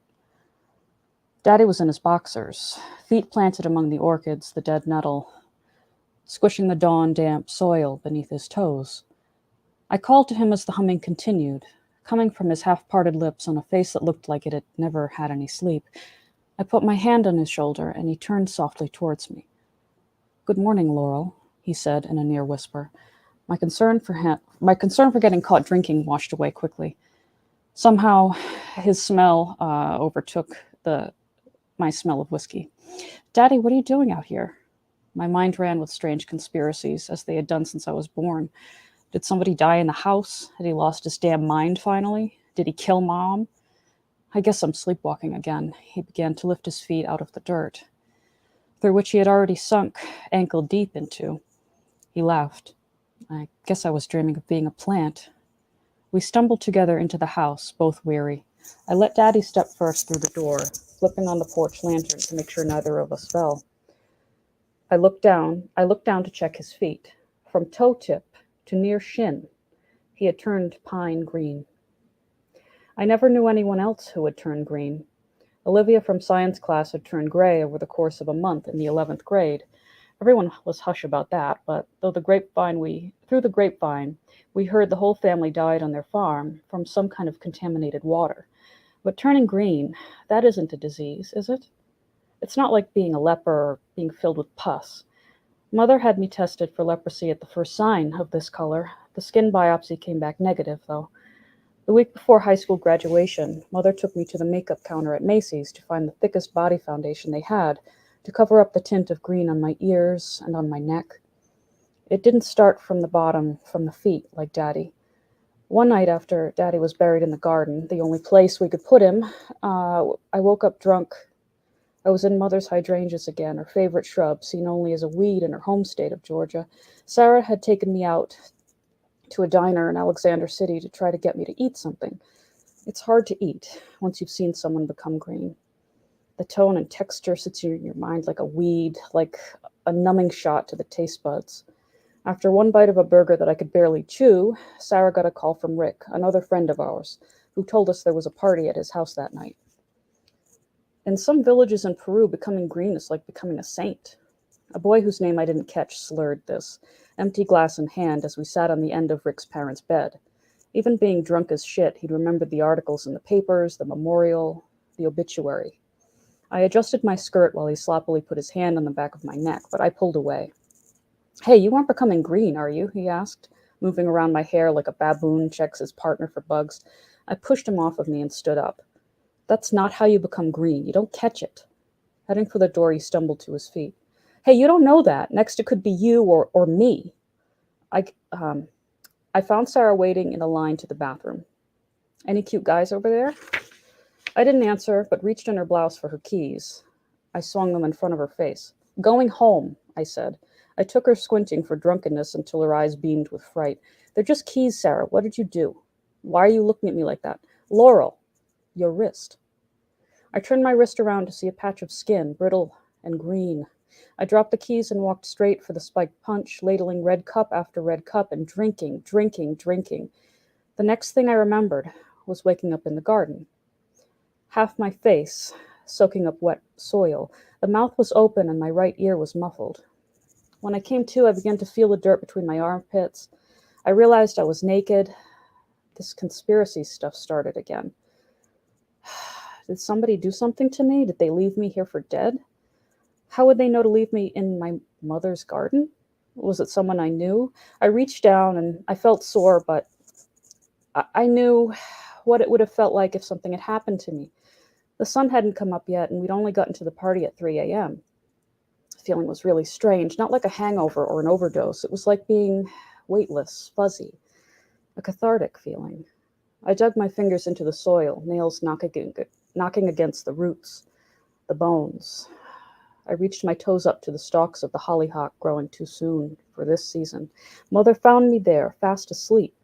Daddy was in his boxers, feet planted among the orchids, the dead nettle, squishing the dawn-damp soil beneath his toes. I called to him as the humming continued, coming from his half-parted lips on a face that looked like it had never had any sleep. I put my hand on his shoulder, and he turned softly towards me. "Good morning, Laurel," he said in a near whisper. My concern for getting caught drinking washed away quickly. Somehow, his smell overtook my smell of whiskey. "Daddy, what are you doing out here?" My mind ran with strange conspiracies, as they had done since I was born. Did somebody die in the house? Had he lost his damn mind finally? Did he kill Mom? I guess I'm sleepwalking again. He began to lift his feet out of the dirt, through which he had already sunk ankle deep into. He laughed. I guess I was dreaming of being a plant. We stumbled together into the house, both weary. I let Daddy step first through the door, flipping on the porch lantern to make sure neither of us fell. I looked down to check his feet. From toe tip to near shin, he had turned pine green. I never knew anyone else who had turned green. Olivia from science class had turned gray over the course of a month in the 11th grade. Everyone was hush about that, but through the grapevine, we heard the whole family died on their farm from some kind of contaminated water. But turning green, that isn't a disease, is it? It's not like being a leper or being filled with pus. Mother had me tested for leprosy at the first sign of this color. The skin biopsy came back negative, though. The week before high school graduation, Mother took me to the makeup counter at Macy's to find the thickest body foundation they had to cover up the tint of green on my ears and on my neck. It didn't start from the bottom, from the feet, like Daddy. One night after Daddy was buried in the garden, the only place we could put him, I woke up drunk. I was in Mother's hydrangeas again, her favorite shrub, seen only as a weed in her home state of Georgia. Sarah had taken me out to a diner in Alexander City to try to get me to eat something. It's hard to eat once you've seen someone become green. The tone and texture sits in your mind like a weed, like a numbing shot to the taste buds. After one bite of a burger that I could barely chew, Sarah got a call from Rick, another friend of ours, who told us there was a party at his house that night. In some villages in Peru, becoming green is like becoming a saint. A boy whose name I didn't catch slurred this, empty glass in hand, as we sat on the end of Rick's parents' bed. Even being drunk as shit, he'd remembered the articles in the papers, the memorial, the obituary. I adjusted my skirt while he sloppily put his hand on the back of my neck, but I pulled away. "Hey, you aren't becoming green, are you?" he asked, moving around my hair like a baboon checks his partner for bugs. I pushed him off of me and stood up. "That's not how you become green. You don't catch it." Heading for the door, he stumbled to his feet. "Hey, you don't know that. Next it could be you or me." I found Sarah waiting in a line to the bathroom. "Any cute guys over there?" I didn't answer, but reached in her blouse for her keys. I swung them in front of her face. "Going home," I said. I took her squinting for drunkenness until her eyes beamed with fright. "They're just keys, Sarah. What did you do? Why are you looking at me like that?" "Laurel, your wrist." I turned my wrist around to see a patch of skin, brittle and green. I dropped the keys and walked straight for the spiked punch, ladling red cup after red cup and drinking. The next thing I remembered was waking up in the garden. Half my face soaking up wet soil. The mouth was open and my right ear was muffled. When I came to, I began to feel the dirt between my armpits. I realized I was naked. This conspiracy stuff started again. Did somebody do something to me? Did they leave me here for dead? How would they know to leave me in my mother's garden? Was it someone I knew? I reached down and I felt sore, but I knew what it would have felt like if something had happened to me. The sun hadn't come up yet, and we'd only gotten to the party at 3 a.m. The feeling was really strange, not like a hangover or an overdose. It was like being weightless, fuzzy, a cathartic feeling. I dug my fingers into the soil, nails knocking against the roots, the bones. I reached my toes up to the stalks of the hollyhock growing too soon for this season. Mother found me there, fast asleep,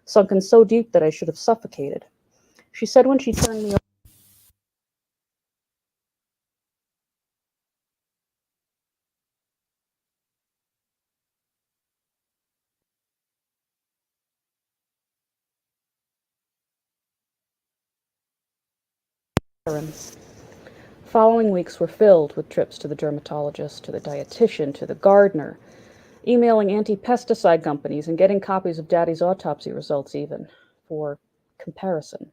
sunken so deep that I should have suffocated. She said when she turned me over. Following weeks were filled with trips to the dermatologist, to the dietitian, to the gardener, emailing anti-pesticide companies and getting copies of Daddy's autopsy results even, for comparison.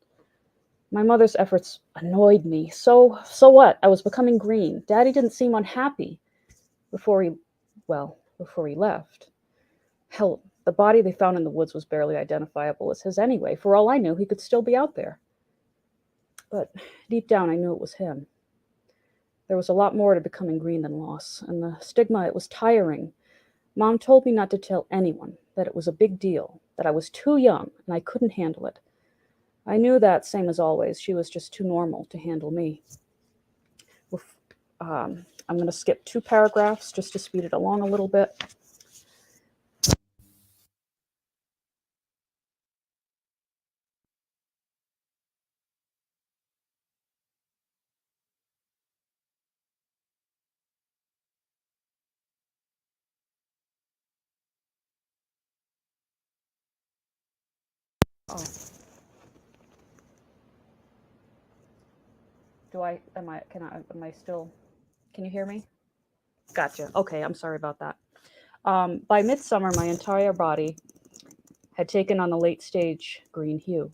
My mother's efforts annoyed me. So what? I was becoming green. Daddy didn't seem unhappy before he left. Hell, the body they found in the woods was barely identifiable as his anyway. For all I knew, he could still be out there. But deep down, I knew it was him. There was a lot more to becoming green than loss, and the stigma, it was tiring. Mom told me not to tell anyone, that it was a big deal, that I was too young and I couldn't handle it. I knew that, same as always, she was just too normal to handle me. I'm going to skip 2 paragraphs just to speed it along a little bit. Oh. Can you hear me? Gotcha. Okay, I'm sorry about that. By midsummer, my entire body had taken on the late stage green hue.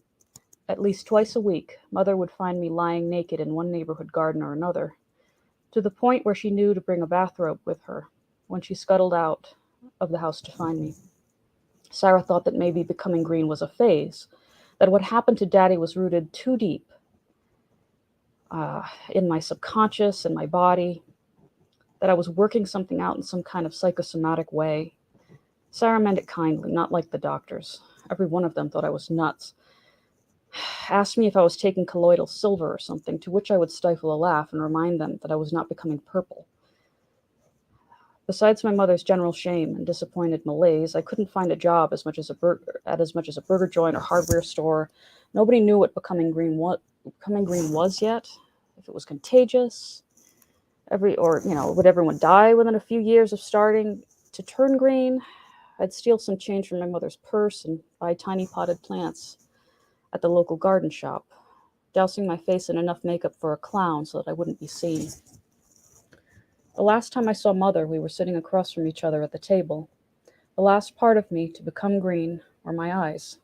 At least twice a week, Mother would find me lying naked in one neighborhood garden or another, to the point where she knew to bring a bathrobe with her when she scuttled out of the house to find me. Sarah thought that maybe becoming green was a phase, that what happened to Daddy was rooted too deep in my subconscious and my body, that I was working something out in some kind of psychosomatic way. Sarah meant it kindly, not like the doctors. Every one of them thought I was nuts. Asked me if I was taking colloidal silver or something, to which I would stifle a laugh and remind them that I was not becoming purple. Besides my mother's general shame and disappointed malaise, I couldn't find a job as much as a burger joint or hardware store. Nobody knew what becoming green was yet. If it was contagious, would everyone die within a few years of starting to turn green? I'd steal some change from my mother's purse and buy tiny potted plants at the local garden shop, dousing my face in enough makeup for a clown so that I wouldn't be seen. The last time I saw Mother, we were sitting across from each other at the table. The last part of me to become green were my eyes,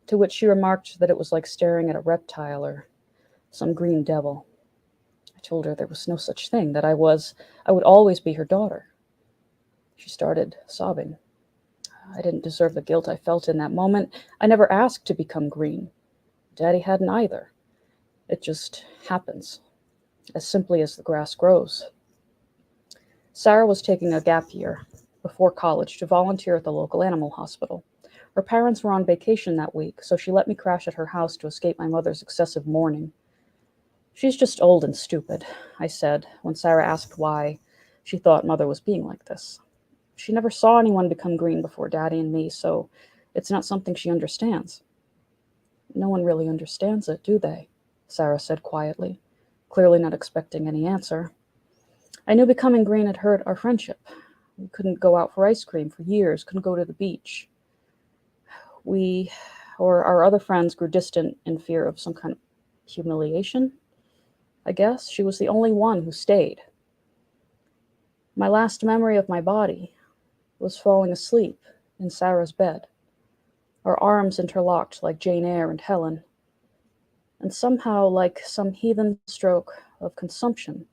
to which she remarked that it was like staring at a reptile or some green devil. I told her there was no such thing, that I would always be her daughter. She started sobbing. I didn't deserve the guilt I felt in that moment. I never asked to become green. Daddy hadn't either. It just happens, as simply as the grass grows. Sarah was taking a gap year before college to volunteer at the local animal hospital. Her parents were on vacation that week, so she let me crash at her house to escape my mother's excessive mourning. She's just old and stupid, I said, when Sarah asked why she thought Mother was being like this. She never saw anyone become green before Daddy and me, so it's not something she understands. No one really understands it, do they? Sarah said quietly, clearly not expecting any answer. I knew becoming green had hurt our friendship. We couldn't go out for ice cream for years, couldn't go to the beach. We, or our other friends, grew distant in fear of some kind of humiliation, I guess. She was the only one who stayed. My last memory of my body was falling asleep in Sarah's bed, our arms interlocked like Jane Eyre and Helen, and somehow, like some heathen stroke of consumption,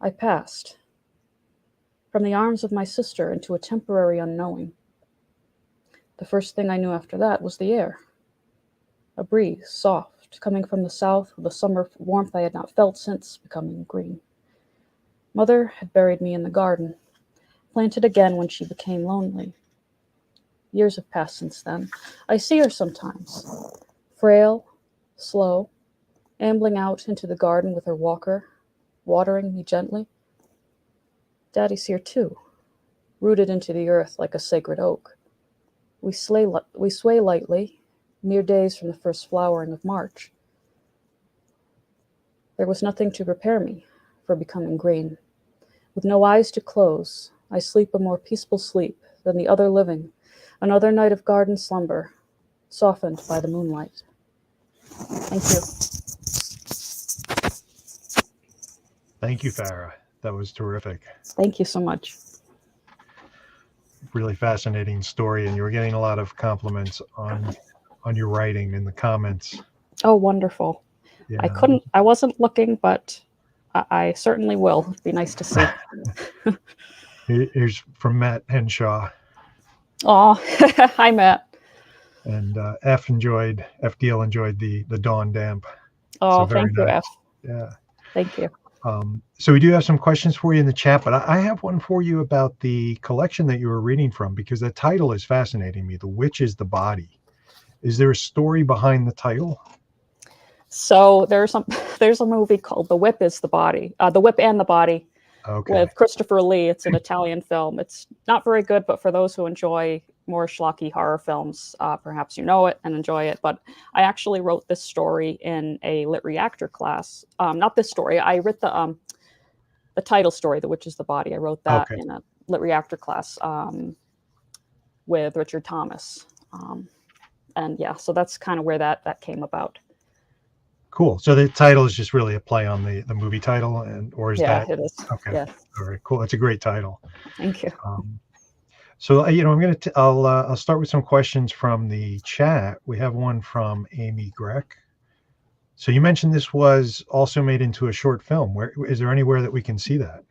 I passed from the arms of my sister into a temporary unknowing. The first thing I knew after that was the air, a breeze, soft, coming from the south with a summer warmth I had not felt since becoming green. Mother had buried me in the garden, planted again when she became lonely. Years have passed since then. I see her sometimes, frail, slow, ambling out into the garden with her walker, watering me gently. Daddy's here too, rooted into the earth like a sacred oak. We sway lightly, mere days from the first flowering of March. There was nothing to prepare me for becoming green. With no eyes to close, I sleep a more peaceful sleep than the other living, another night of garden slumber, softened by the moonlight. Thank you. Thank you, Farah. That was terrific. Thank you so much. Really fascinating story, and you were getting a lot of compliments on your writing in the comments. Oh, wonderful. Yeah. I wasn't looking, but I certainly will. It'd be nice to see. Here's from Matt Henshaw. Oh, hi, Matt. And F Deal enjoyed the Dawn Damp. Oh, So thank you, nice. F. Yeah. Thank you. So we do have some questions for you in the chat, but I have one for you about the collection that you were reading from, because the title is fascinating me. The Witch is the Body. Is there a story behind the title? So there's a movie called The Whip is the Body, The Whip and the Body, Okay. with Christopher Lee. It's an Italian film. It's not very good, but for those who enjoy more schlocky horror films, perhaps you know it and enjoy it. But I actually wrote this story in a lit reactor class. Not this story. I wrote the title story, The Witch is the Body. I wrote that in a lit reactor class with Richard Thomas. And yeah, so that's kind of where that came about. Cool. So the title is just really a play on the movie title, or is that? Yeah, it is. Okay. Yeah. All right. Cool. It's a great title. Thank you. So I'll start with some questions from the chat. We have one from Amy Greck. So you mentioned this was also made into a short film. Where is there anywhere that we can see that?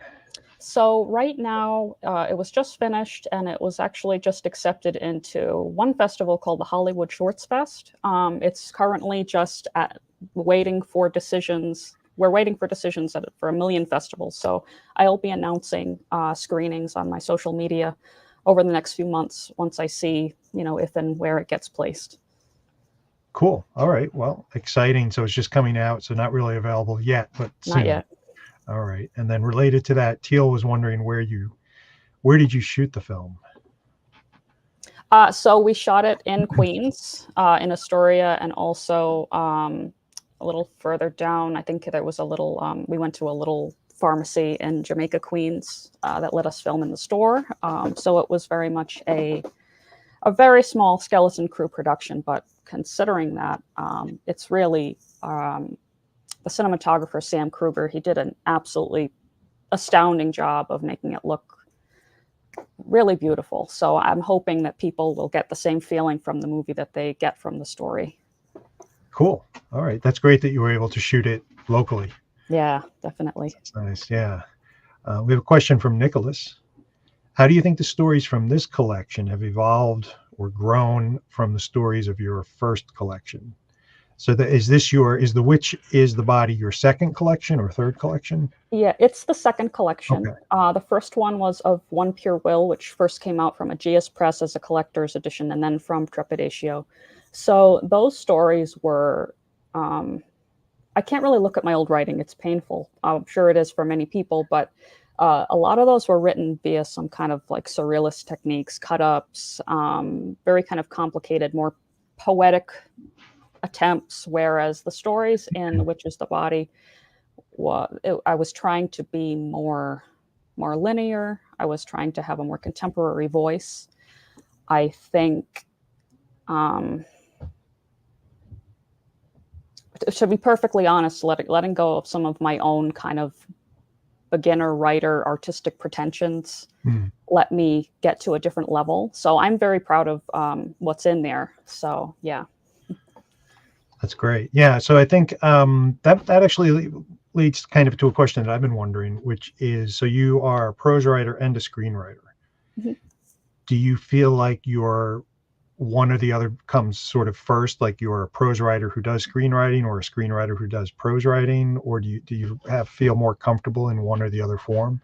So right now, it was just finished, and it was actually just accepted into one festival called the Hollywood Shorts Fest. It's currently just waiting for decisions. We're waiting for decisions for a million festivals. So I'll be announcing screenings on my social media over the next few months once I see, if and where it gets placed. Cool. All right. Well, exciting. So it's just coming out. So not really available yet, but soon. Not yet. All right. And then related to that, Teal was wondering where did you shoot the film? So we shot it in Queens, in Astoria, and also a little further down. I think there was we went to a little pharmacy in Jamaica, Queens, that let us film in the store. So it was very much a very small skeleton crew production, but considering that, it's really the cinematographer, Sam Kruger, he did an absolutely astounding job of making it look really beautiful. So I'm hoping that people will get the same feeling from the movie that they get from the story. Cool. All right. That's great that you were able to shoot it locally. Yeah, definitely. That's nice. Yeah. We have a question from Nicholas. How do you think the stories from this collection have evolved or grown from the stories of your first collection? So is The Witch is the Body your second collection or third collection? Yeah, it's the second collection. Okay. The first one was of One Pure Will, which first came out from Aegeus Press as a collector's edition, and then from Trepidatio. So those stories were, I can't really look at my old writing. It's painful. I'm sure it is for many people, but a lot of those were written via some kind of like surrealist techniques, cut-ups, very kind of complicated, more poetic attempts, whereas the stories in The Witch is the Body, I was trying to be more linear. I was trying to have a more contemporary voice. I think, to be perfectly honest, letting go of some of my own kind of beginner writer artistic pretensions let me get to a different level. So I'm very proud of what's in there. So yeah. That's great. Yeah. So I think that actually leads kind of to a question that I've been wondering, which is, so you are a prose writer and a screenwriter. Mm-hmm. Do you feel like you're one or the other comes sort of first, like you're a prose writer who does screenwriting or a screenwriter who does prose writing, or do you feel more comfortable in one or the other form?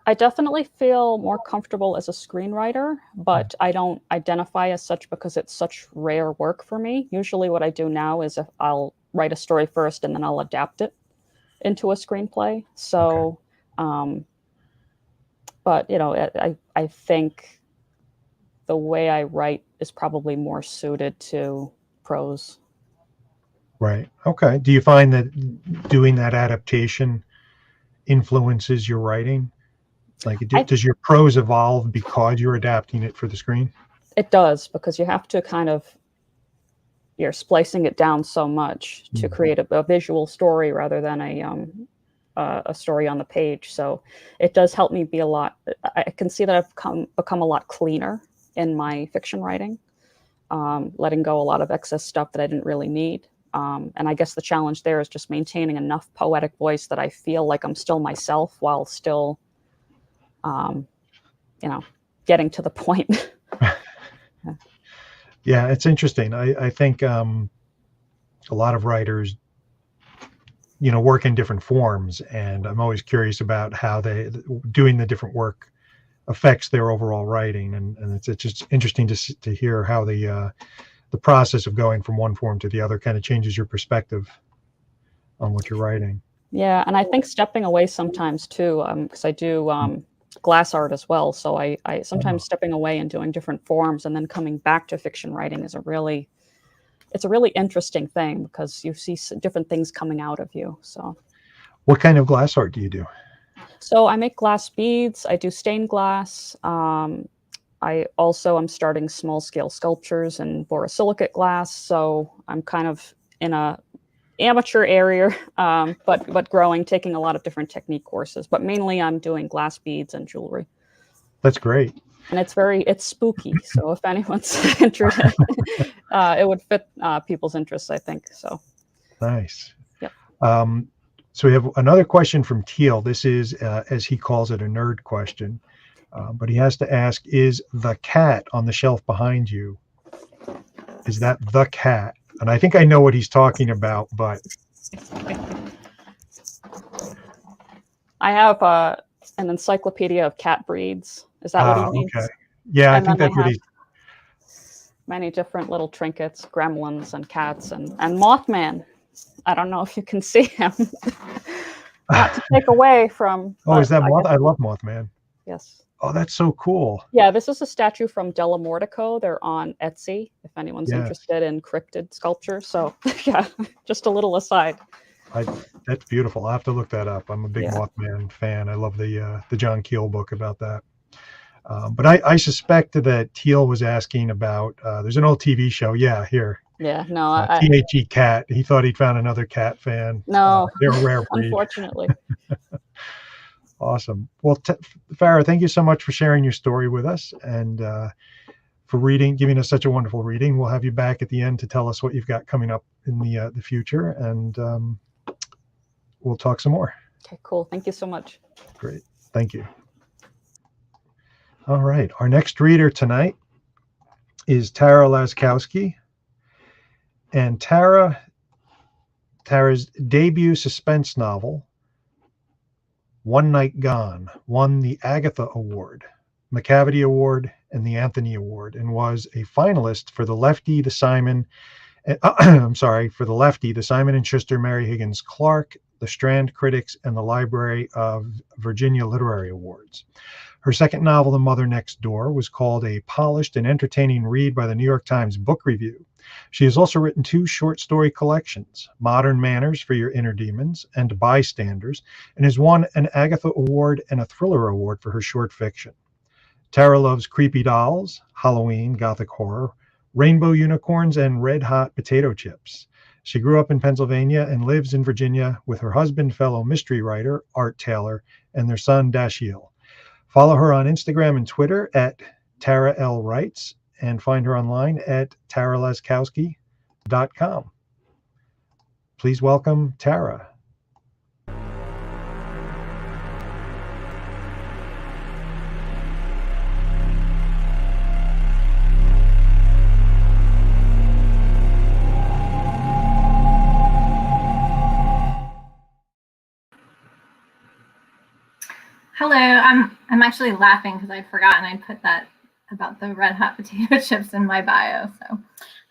I definitely feel more comfortable as a screenwriter, but I don't identify as such because it's such rare work for me. Usually what I do now is I'll write a story first and then I'll adapt it into a screenplay. So, okay. But I think the way I write is probably more suited to prose. Right. Okay. Do you find that doing that adaptation influences your writing? Like, does your prose evolve because you're adapting it for the screen? It does, because you have to you're splicing it down so much to create a visual story rather than a story on the page. So it does help me be I can see that I've become a lot cleaner in my fiction writing, letting go a lot of excess stuff that I didn't really need. And I guess the challenge there is just maintaining enough poetic voice that I feel like I'm still myself while still getting to the point. Yeah, it's interesting. I think a lot of writers, work in different forms, and I'm always curious about how doing the different work affects their overall writing, and it's just interesting to hear how the process of going from one form to the other kind of changes your perspective on what you're writing. Yeah, and I think stepping away sometimes too, because I do glass art as well. So I sometimes stepping away and doing different forms and then coming back to fiction writing is a really interesting thing, because you see different things coming out of you. So what kind of glass art do you do? So I make glass beads. I do stained glass. I also am starting small scale sculptures in borosilicate glass. So I'm kind of in a amateur area, but growing, taking a lot of different technique courses, but mainly I'm doing glass beads and jewelry. That's great. And it's spooky. So if anyone's interested, it would fit people's interests, I think. So Nice. Yep. So we have another question from Teal. This is, as he calls it, a nerd question. But he has to ask, is the cat on the shelf behind you, is that the cat? And I think I know what he's talking about, but I have an encyclopedia of cat breeds. Is that what he means? Okay. Yeah, I And think then that's what he's. Many different little trinkets, gremlins and cats and Mothman. I don't know if you can see him. Not to take away from. Oh, is that Moth? I love Mothman. Yes. Oh, that's so cool. Yeah, this is a statue from Della Mordico. They're on Etsy if anyone's Yes. interested in cryptid sculpture. So yeah, just a little aside. That's beautiful. I'll have to look that up. I'm a big Mothman fan. I love the John Keel book about that. But I suspect that Teal was asking about, there's an old TV show. Yeah, here. Yeah, no. THE Cat. He thought he'd found another cat fan. No, they're a rare breed. unfortunately. Awesome. Well, Farah, thank you so much for sharing your story with us and for giving us such a wonderful reading. We'll have you back at the end to tell us what you've got coming up in the future, and we'll talk some more. Okay, cool. Thank you so much. Great. Thank you. All right. Our next reader tonight is Tara Laskowski. And Tara's debut suspense novel, One Night Gone, won the Agatha Award, McCavity Award, and the Anthony Award, and was a finalist for the Lefty, the Simon and Schuster Mary Higgins Clark, the Strand Critics, and the Library of Virginia Literary Awards. Her second novel, The Mother Next Door, was called a polished and entertaining read by the New York Times Book Review. She has also written 2 short story collections, Modern Manners for Your Inner Demons and Bystanders, and has won an Agatha Award and a Thriller Award for her short fiction. Tara loves creepy dolls, Halloween, gothic horror, rainbow unicorns, and red-hot potato chips. She grew up in Pennsylvania and lives in Virginia with her husband, fellow mystery writer Art Taylor, and their son, Dashiell. Follow her on Instagram and Twitter at Tara L. Writes, and find her online at taralaskowski.com. Please welcome Tara. Hello, I'm actually laughing because I'd forgotten I'd put that about the red hot potato chips in my bio. So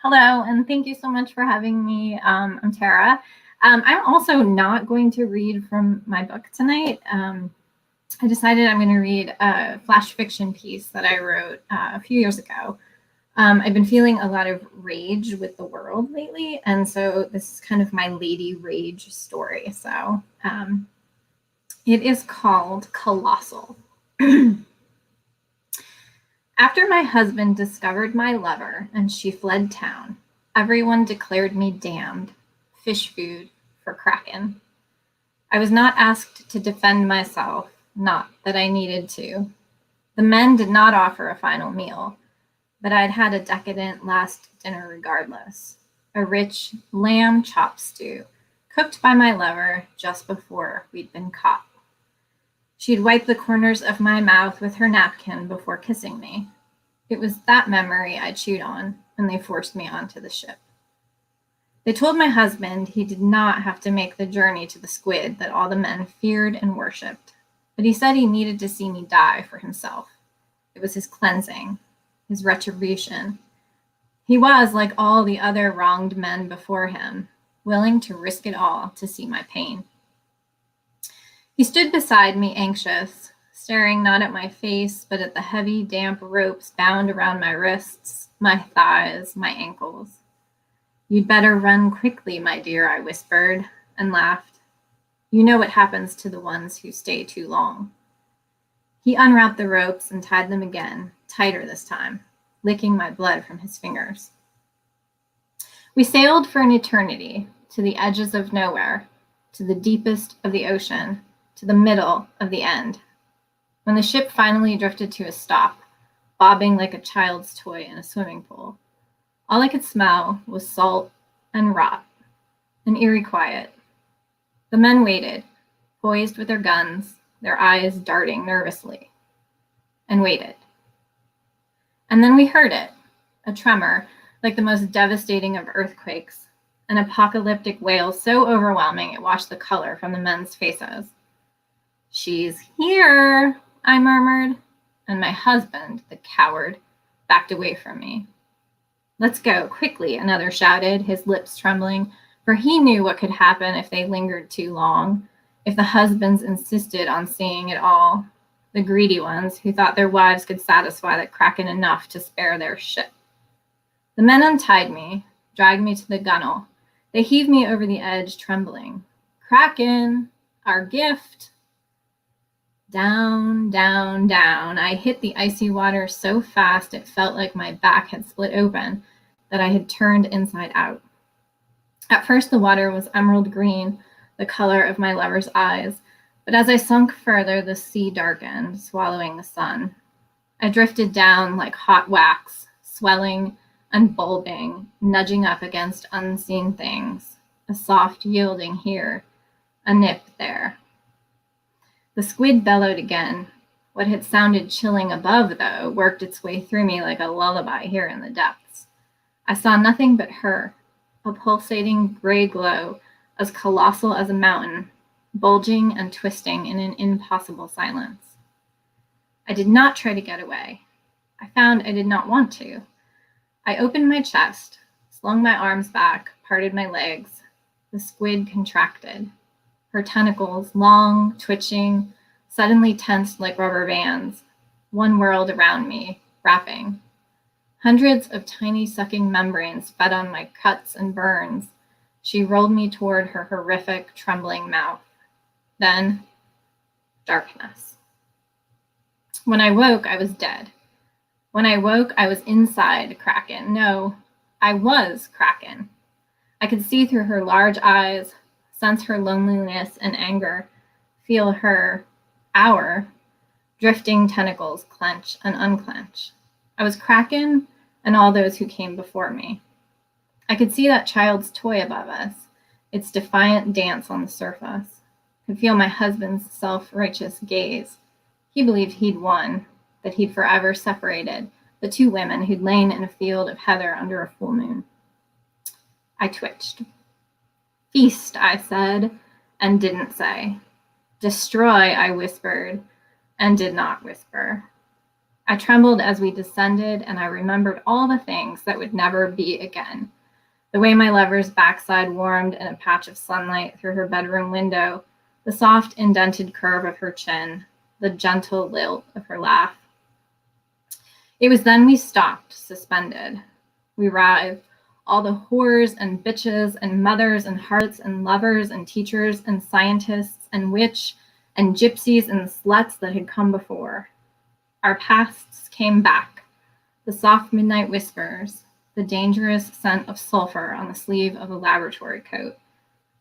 hello, and thank you so much for having me. I'm Tara. I'm also not going to read from my book tonight. I decided I'm going to read a flash fiction piece that I wrote a few years ago. I've been feeling a lot of rage with the world lately, and so this is kind of my lady rage story. So it is called Colossal. After my husband discovered my lover and she fled town, everyone declared me damned, fish food for Kraken. I was not asked to defend myself, not that I needed to. The men did not offer a final meal, but I'd had a decadent last dinner regardless. A rich lamb chop stew, cooked by my lover just before we'd been caught. She'd wipe the corners of my mouth with her napkin before kissing me. It was that memory I chewed on when they forced me onto the ship. They told my husband he did not have to make the journey to the squid that all the men feared and worshipped, but he said he needed to see me die for himself. It was his cleansing, his retribution. He was, like all the other wronged men before him, willing to risk it all to see my pain. He stood beside me, anxious, staring not at my face, but at the heavy, damp ropes bound around my wrists, my thighs, my ankles. You'd better run quickly, my dear, I whispered, and laughed. You know what happens to the ones who stay too long. He unwrapped the ropes and tied them again, tighter this time, licking my blood from his fingers. We sailed for an eternity, to the edges of nowhere, to the deepest of the ocean, to the middle of the end. When the ship finally drifted to a stop, bobbing like a child's toy in a swimming pool. All I could smell was salt and rot, an eerie quiet. The men waited, poised with their guns, their eyes darting nervously, and waited. And then we heard it, a tremor, like the most devastating of earthquakes, an apocalyptic wail so overwhelming it washed the color from the men's faces. "She's here," I murmured, and my husband, the coward, backed away from me. "Let's go, quickly," another shouted, his lips trembling, for he knew what could happen if they lingered too long, if the husbands insisted on seeing it all, the greedy ones who thought their wives could satisfy the Kraken enough to spare their ship. The men untied me, dragged me to the gunwale. They heaved me over the edge, trembling. "Kraken, our gift." Down, down, down. I hit the icy water so fast it felt like my back had split open, that I had turned inside out. At first the water was emerald green, the color of my lover's eyes, but as I sunk further, the sea darkened, swallowing the sun. I drifted down like hot wax, swelling and bulbing, nudging up against unseen things, a soft yielding here, a nip there. The squid bellowed again. What had sounded chilling above, though, worked its way through me like a lullaby here in the depths. I saw nothing but her, a pulsating gray glow, as colossal as a mountain, bulging and twisting in an impossible silence. I did not try to get away. I found I did not want to. I opened my chest, slung my arms back, parted my legs. The squid contracted. Her tentacles, long, twitching, suddenly tensed like rubber bands. One whirled around me, wrapping. Hundreds of tiny sucking membranes fed on my cuts and burns. She rolled me toward her horrific, trembling mouth. Then, darkness. When I woke, I was dead. When I woke, I was inside Kraken. No, I was Kraken. I could see through her large eyes, sense her loneliness and anger, feel our drifting tentacles clench and unclench. I was Kraken and all those who came before me. I could see that child's toy above us, its defiant dance on the surface. Could feel my husband's self-righteous gaze. He believed he'd won, that he'd forever separated the two women who'd lain in a field of heather under a full moon. I twitched. "Feast," I said, and didn't say. "Destroy," I whispered, and did not whisper. I trembled as we descended, and I remembered all the things that would never be again. The way my lover's backside warmed in a patch of sunlight through her bedroom window, the soft indented curve of her chin, the gentle lilt of her laugh. It was then we stopped, suspended. We writhed, all the whores and bitches and mothers and hearts and lovers and teachers and scientists and witch and gypsies and sluts that had come before. Our pasts came back, the soft midnight whispers, the dangerous scent of sulfur on the sleeve of a laboratory coat,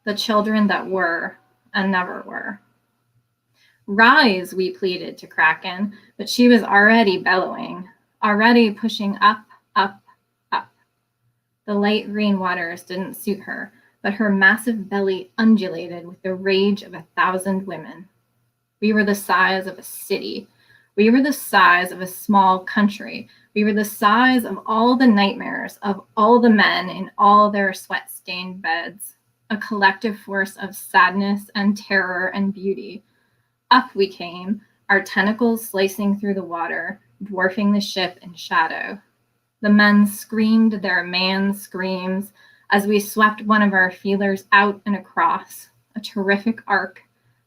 the children that were and never were. "Rise," we pleaded to Kraken, but she was already bellowing, already pushing up, up, up. The light green waters didn't suit her, but her massive belly undulated with the rage of 1,000 women. We were the size of a city. We were the size of a small country. We were the size of all the nightmares of all the men in all their sweat-stained beds, a collective force of sadness and terror and beauty. Up we came, our tentacles slicing through the water, dwarfing the ship in shadow. The men screamed their man screams as we swept one of our feelers out and across, a terrific arc,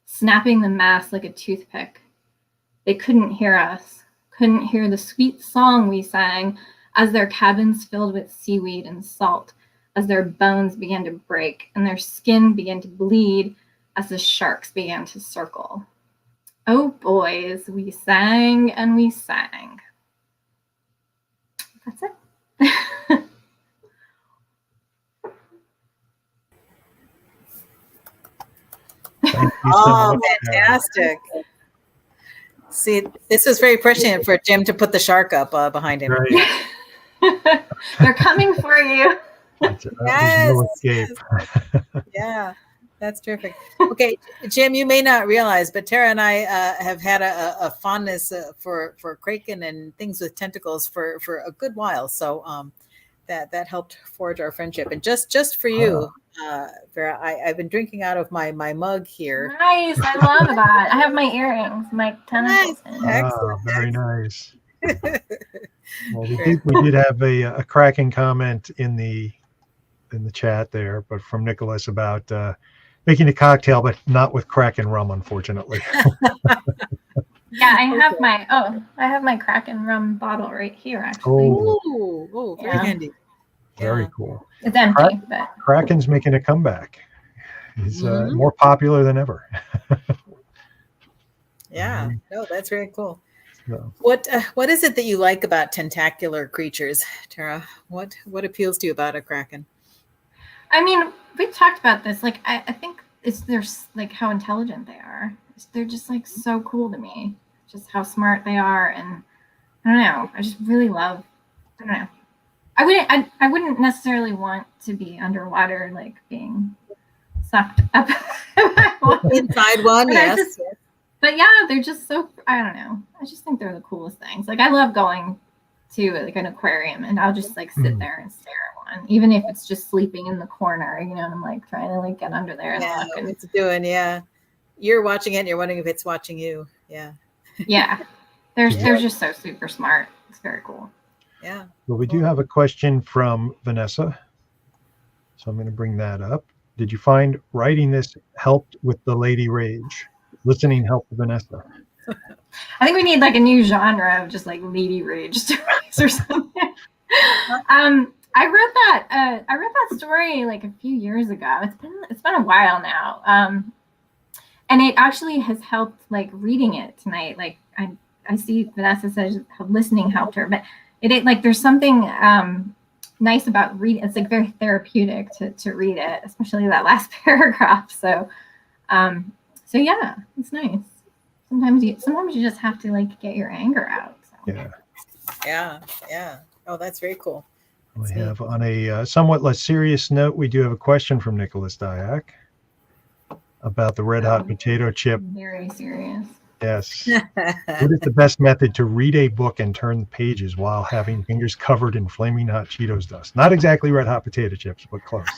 snapping the mast like a toothpick. They couldn't hear us, couldn't hear the sweet song we sang as their cabins filled with seaweed and salt, as their bones began to break and their skin began to bleed as the sharks began to circle. Oh, boys, we sang and we sang. That's it. Thank you so Oh, much. fantastic. See, this was very prescient for Jim to put the shark up behind him. Right. They're coming for you. Yes, no escape. Yeah, that's terrific. Okay, Jim, you may not realize, but Tara and I have had a fondness for kraken and things with tentacles for a good while. So that helped forge our friendship. And just for you, Farah, I've been drinking out of my mug here. Nice. I love that. I have my earrings, my tentacles. Excellent. Very nice. Well, we did have a cracking comment in the chat there, but from Nicholas about making a cocktail, but not with Kraken rum, unfortunately. Yeah, I have my Kraken rum bottle right here, actually. Oh, very handy. Very cool. It's empty, but Kraken's making a comeback. He's more popular than ever. Yeah, no, that's very cool. So, What is it that you like about tentacular creatures, Tara? What appeals to you about a kraken? I mean, we've talked about this. Like, I think there's like how intelligent they are. They're just like so cool to me. Just how smart they are, and I don't know. I just really love. I don't know. I wouldn't necessarily want to be underwater, like being sucked up inside one. But Yes. But yeah, they're just so, I don't know. I just think they're the coolest things. Like, I love going to like an aquarium and I'll just like sit there and stare at one, even if it's just sleeping in the corner, you know, and I'm like trying to like get under there and look. And it's doing, you're watching it and you're wondering if it's watching you. Yeah. Yeah. They're just so super smart. It's very cool. Yeah. Well, we do have a question from Vanessa. So I'm going to bring that up. Did you find writing this helped with the lady rage? Listening helped Vanessa. I think we need like a new genre of just like lady rage stories or something. I wrote that story like a few years ago. It's been a while now. And it actually has helped, like reading it tonight. Like I see Vanessa says listening helped her, but it like there's something nice about reading. It's like very therapeutic to read it, especially that last paragraph. So yeah, it's nice. Sometimes you just have to like get your anger out. So. Yeah. Oh, that's very cool. We have on a somewhat less serious note, we do have a question from Nicholas Dyack about the red hot potato chip. Very serious. Yes. What is the best method to read a book and turn the pages while having fingers covered in flaming hot Cheetos dust? Not exactly red hot potato chips, but close.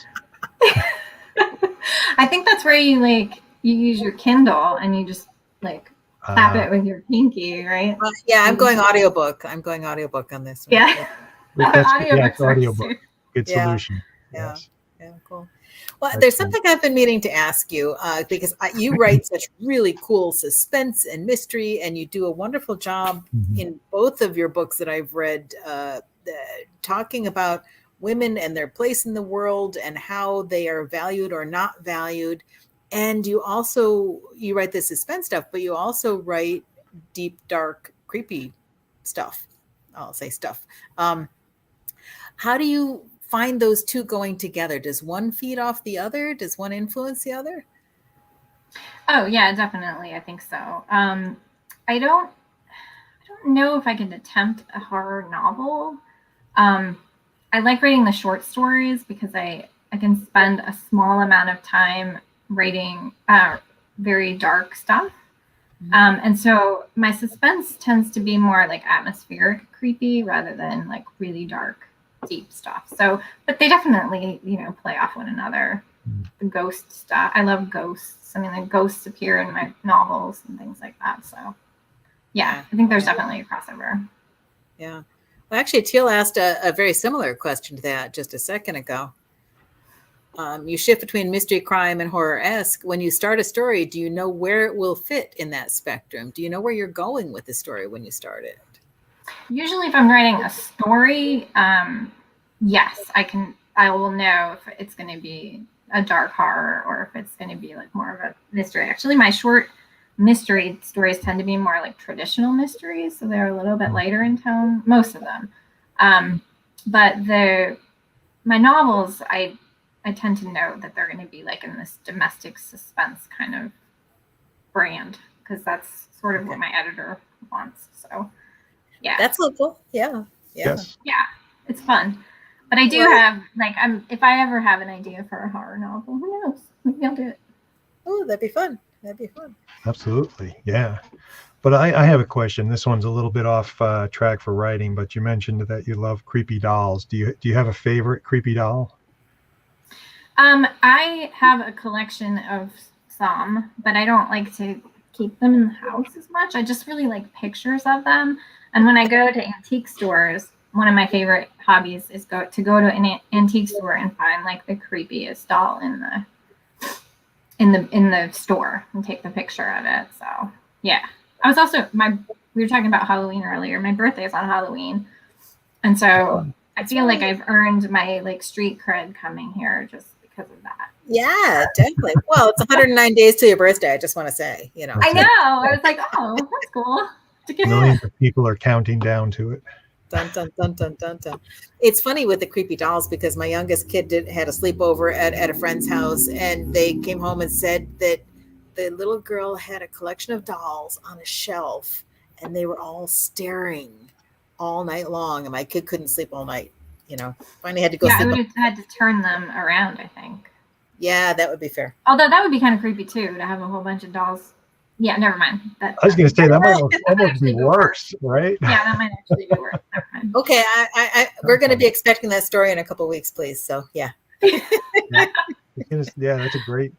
I think that's where you use your Kindle and you just like tap it with your pinky, right? I'm going audiobook. I'm going audiobook on this one. Yeah. Audiobook. Good solution. Yeah. Yeah, cool. Well, there's something I've been meaning to ask you because you write such really cool suspense and mystery, and you do a wonderful job in both of your books that I've read, talking about women and their place in the world and how they are valued or not valued. And you write the suspense stuff, but you also write deep, dark, creepy stuff. I'll say stuff. How do you find those two going together? Does one feed off the other? Does one influence the other? Oh yeah, definitely. I think so. I don't know if I can attempt a horror novel. I like writing the short stories because I can spend a small amount of time writing very dark stuff. And so my suspense tends to be more like atmospheric creepy rather than like really dark, deep stuff. So, but they definitely, play off one another. The ghost stuff. I love ghosts. I mean, the ghosts appear in my novels and things like that. So yeah, I think there's definitely a crossover. Yeah. Well, actually, Teal asked a very similar question to that just a second ago. You shift between mystery, crime, and horror-esque. When you start a story, do you know where it will fit in that spectrum? Do you know where you're going with the story when you start it? Usually if I'm writing a story, yes, I will know if it's going to be a dark horror or if it's going to be like more of a mystery. Actually, my short mystery stories tend to be more like traditional mysteries. So they're a little bit lighter in tone, most of them. But my novels, I tend to know that they're going to be like in this domestic suspense kind of brand because that's sort of what my editor wants. So yeah, That's helpful. Yeah. Yes. yeah, it's fun. But I do have like if I ever have an idea for a horror novel, who knows? Maybe I'll do it. Oh, that'd be fun. That'd be fun. Absolutely. Yeah. But I have a question. This one's a little bit off track for writing, but you mentioned that you love creepy dolls. Do you have a favorite creepy doll? I have a collection of some, but I don't like to keep them in the house as much. I just really like pictures of them. And when I go to antique stores, one of my favorite hobbies is to go to an antique store and find like the creepiest doll in the store and take the picture of it. So yeah. I was also we were talking about Halloween earlier. My birthday is on Halloween. And so I feel like I've earned my like street cred coming here just because of that. Yeah, definitely. Well, it's 109 days to your birthday. I just want to say, you know. I know. I was like, oh, that's cool. Millions of people are counting down to it. Dun, dun, dun, dun, dun, dun. It's funny with the creepy dolls because my youngest kid had a sleepover at a friend's house, and they came home and said that the little girl had a collection of dolls on a shelf, and they were all staring all night long, and my kid couldn't sleep all night. You know, finally had to go sleep. I would have had to turn them around, I think. Yeah, that would be fair. Although that would be kind of creepy too, to have a whole bunch of dolls. Yeah, never mind. I was going to say that might almost be worse, right? Yeah, that might actually be worse. Never mind. Okay, we're going to be expecting that story in a couple of weeks, please. So yeah. Yeah, that's a great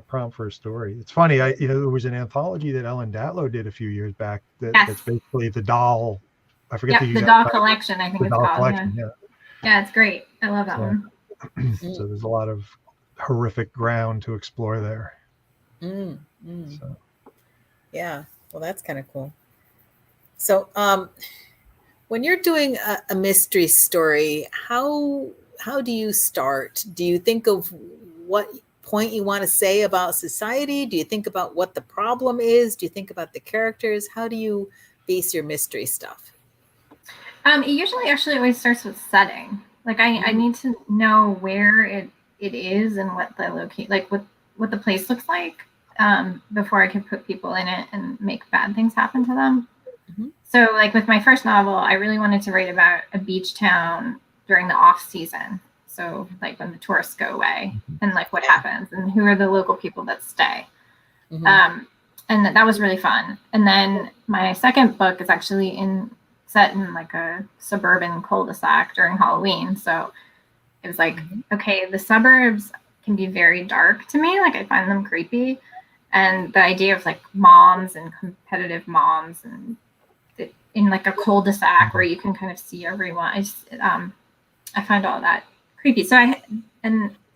prompt for a story. It's funny, there was an anthology that Ellen Datlow did a few years back that's basically the doll. I forget the doll collection. I think it's called. Collection, yeah, it's great. I love that one. So there's a lot of horrific ground to explore there. So. Yeah, well, that's kind of cool. So, when you're doing a mystery story, how do you start? Do you think of what point you want to say about society? Do you think about what the problem is? Do you think about the characters? How do you base your mystery stuff? It usually actually always starts with setting. Like I need to know where it is and what the what the place looks like. Before I could put people in it and make bad things happen to them. So like with my first novel, I really wanted to write about a beach town during the off season. So like when the tourists go away and like what happens and who are the local people that stay. And that was really fun. And then my second book is actually set in like a suburban cul-de-sac during Halloween. So it was like, okay, the suburbs can be very dark to me. Like I find them creepy. And the idea of like moms and competitive moms and in like a cul-de-sac where you can kind of see everyone. I find all that creepy. So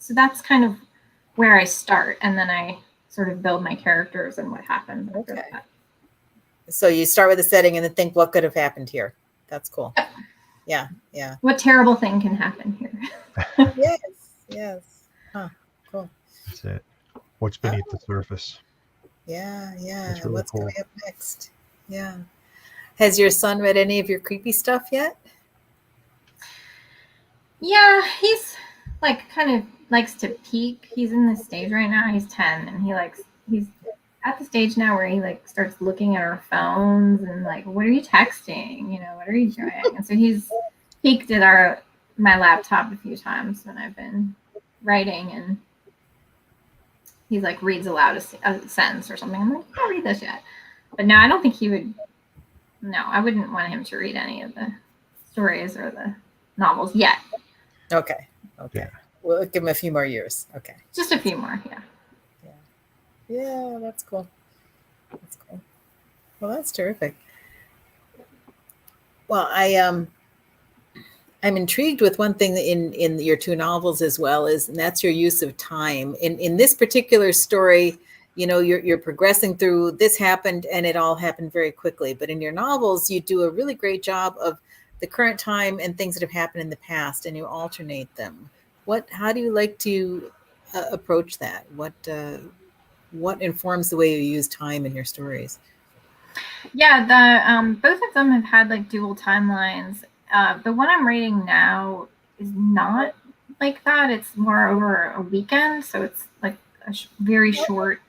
that's kind of where I start. And then I sort of build my characters and what happens after that. So you start with the setting and then think what could have happened here. That's cool. Yeah. What terrible thing can happen here? Yes. Huh. Cool. That's it. What's beneath the surface? Yeah. Really What's cool. coming up next? Yeah. Has your son read any of your creepy stuff yet? Yeah, he's like kind of likes to peek. He's in this stage right now. He's 10 and he's at the stage now where he like starts looking at our phones and like, what are you texting? You know, what are you doing? And so he's peeked at my laptop a few times when I've been writing, and he like reads aloud a sentence or something. I'm like, I can't read this yet. But no, I don't think he would. No, I wouldn't want him to read any of the stories or the novels yet. Okay. Yeah. We'll give him a few more years. Okay. Just a few more, yeah. Yeah, that's cool. Well, that's terrific. Well, I'm intrigued with one thing in your two novels as well, and that's your use of time. In this particular story, you know, you're progressing through, this happened and it all happened very quickly. But in your novels, you do a really great job of the current time and things that have happened in the past, and you alternate them. How do you like to approach that? What informs the way you use time in your stories? Yeah, both of them have had like dual timelines. The one I'm writing now is not like that. It's more over a weekend, so it's like a very short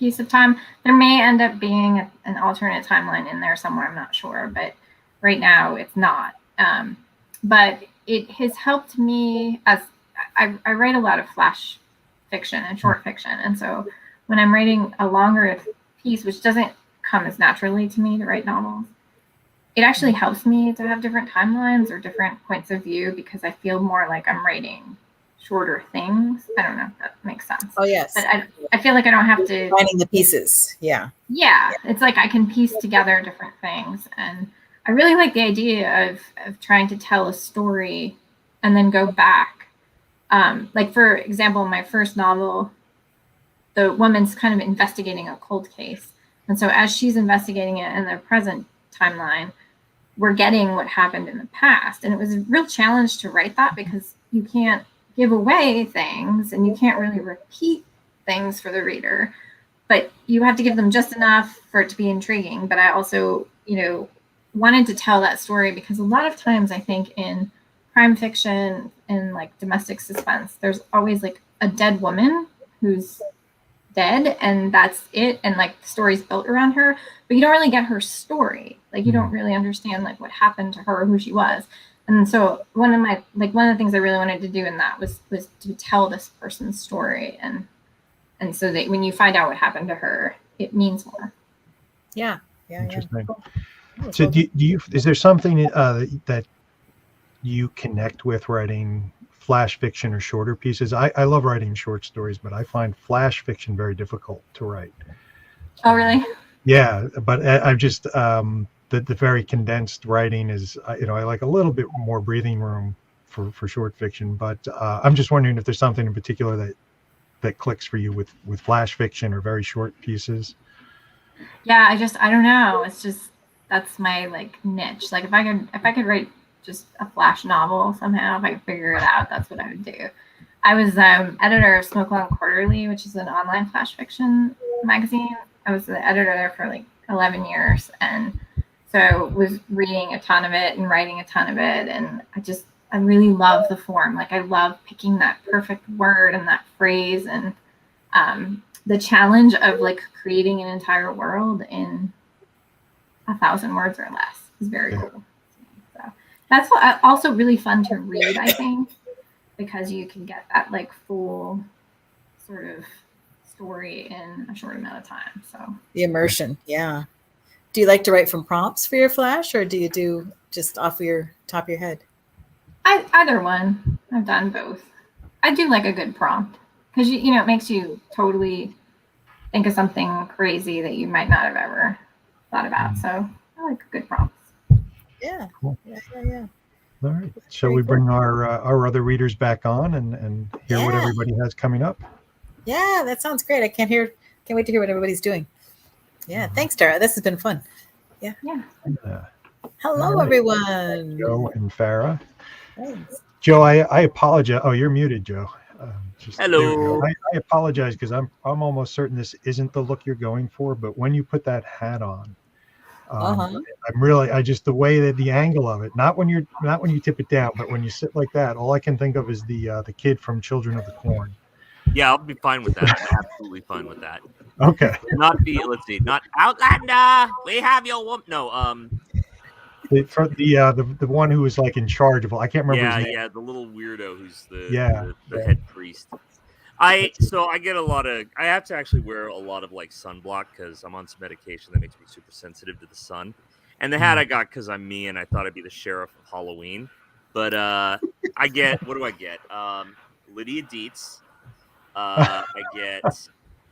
piece of time. There may end up being an alternate timeline in there somewhere. I'm not sure, but right now it's not. But it has helped me as I write a lot of flash fiction and short fiction. And so when I'm writing a longer piece, which doesn't come as naturally to me to write novels, it actually helps me to have different timelines or different points of view because I feel more like I'm writing shorter things. I don't know if that makes sense. Oh, yes. But I feel like I don't have to Finding the pieces. Yeah. Yeah. It's like I can piece together different things. And I really like the idea of trying to tell a story and then go back. Like, for example, my first novel, the woman's kind of investigating a cold case. And so as she's investigating it in the present timeline, we're getting what happened in the past. And it was a real challenge to write that because you can't give away things and you can't really repeat things for the reader, but you have to give them just enough for it to be intriguing. But I also, wanted to tell that story because a lot of times I think in crime fiction and like domestic suspense, there's always like a dead woman who's dead and that's it. And like the story's built around her, but you don't really get her story. Like you don't really understand like what happened to her, who she was. And so one of the things I really wanted to do in that was to tell this person's story. And so that when you find out what happened to her, it means more. Yeah. Interesting. So is there something that you connect with writing flash fiction or shorter pieces? I love writing short stories, but I find flash fiction very difficult to write. Oh, really? Yeah, but I've just the very condensed writing is I like a little bit more breathing room for short fiction. But I'm just wondering if there's something in particular that clicks for you with flash fiction or very short pieces. Yeah, I don't know. It's just that's my like niche. Like if I could write just a flash novel somehow, if I could figure it out, that's what I would do. I was editor of Smoke Long Quarterly, which is an online flash fiction magazine. I was the editor there for like 11 years, and so was reading a ton of it and writing a ton of it. And I really love the form. Like I love picking that perfect word and that phrase, and the challenge of like creating an entire world in 1,000 words or less is very cool. So that's also really fun to read, I think, because you can get that like full sort of story in a short amount of time. So the immersion. Yeah. Do you like to write from prompts for your flash, or do you do just off your top of your head? Either one. I've done both. I do like a good prompt because it makes you totally think of something crazy that you might not have ever thought about. So I like good prompts. Yeah. Cool. Yeah. All right. Shall we bring our other readers back on and hear what everybody has coming up? Yeah, that sounds great. I can't wait to hear what everybody's doing. Yeah. Thanks, Tara. This has been fun. Yeah. Hello, everyone. Joe and Farah. Thanks. Joe, I apologize. Oh, you're muted, Joe. Hello. I apologize because I'm almost certain this isn't the look you're going for, but when you put that hat on, I'm really just the way that the angle of it, not when you tip it down, but when you sit like that, all I can think of is the kid from Children of the Corn. Yeah, I'll be fine with that. Absolutely fine with that. Okay. Not Outlander. We have your woman. No, the one who was like in charge of, I can't remember his name. Yeah, the little weirdo who's the head priest. I get I have to actually wear a lot of like sunblock because I'm on some medication that makes me super sensitive to the sun. And the hat I got because I'm me and I thought I'd be the sheriff of Halloween. But I get, what do I get? Lydia Dietz. I get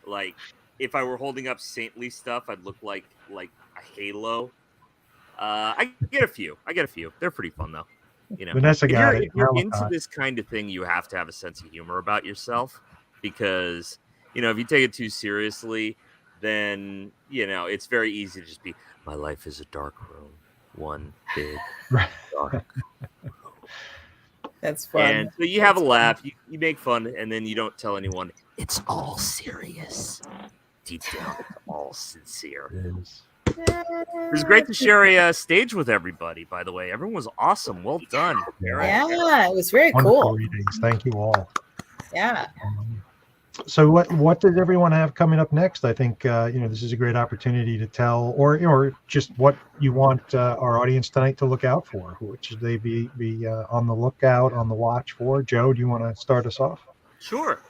like, if I were holding up saintly stuff, I'd look like a halo. I get a few. They're pretty fun though. Vanessa got it. If you're into this kind of thing, you have to have a sense of humor about yourself because, if you take it too seriously, then, it's very easy to just be, my life is a dark room. One big dark room. That's fun. And so you have a laugh, you make fun, and then you don't tell anyone. It's all serious. Deep down, it's all sincere. It is. It was great to share a stage with everybody, by the way. Everyone was awesome. Well done. Yeah, it was very Wonderful cool. readings. Thank you all. Yeah. So what does everyone have coming up next? I think this is a great opportunity to tell, or just what you want our audience tonight to look out for. What should they be on the lookout, on the watch for? Joe, do you want to start us off? Sure.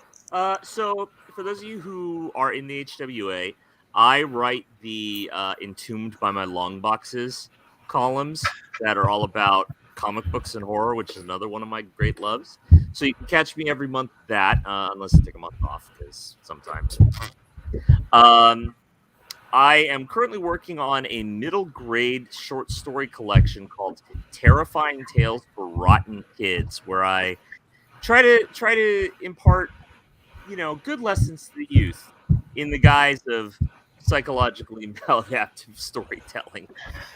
So for those of you who are in the HWA, I write the Entombed by My Long Boxes columns that are all about comic books and horror, which is another one of my great loves. So you can catch me every month that, unless I take a month off, because sometimes. I am currently working on a middle grade short story collection called Terrifying Tales for Rotten Kids, where I try to impart good lessons to the youth in the guise of psychologically maladaptive storytelling.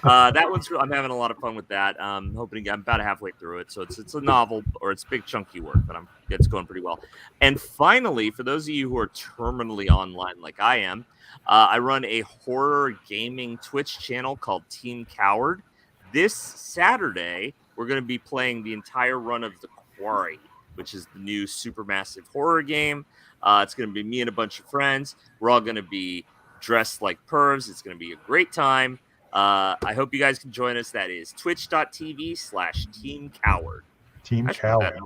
That one's I'm having a lot of fun with that. Hoping I'm about halfway through it, so it's a novel, or it's big chunky work, but it's going pretty well. And finally, for those of you who are terminally online like I am, I run a horror gaming Twitch channel called Team Coward. This Saturday, we're going to be playing the entire run of The Quarry, which is the new supermassive horror game. It's going to be me and a bunch of friends. We're all going to be dressed like pervs. It's going to be a great time. I hope you guys can join us. That is twitch.tv/Team Coward. Team Coward.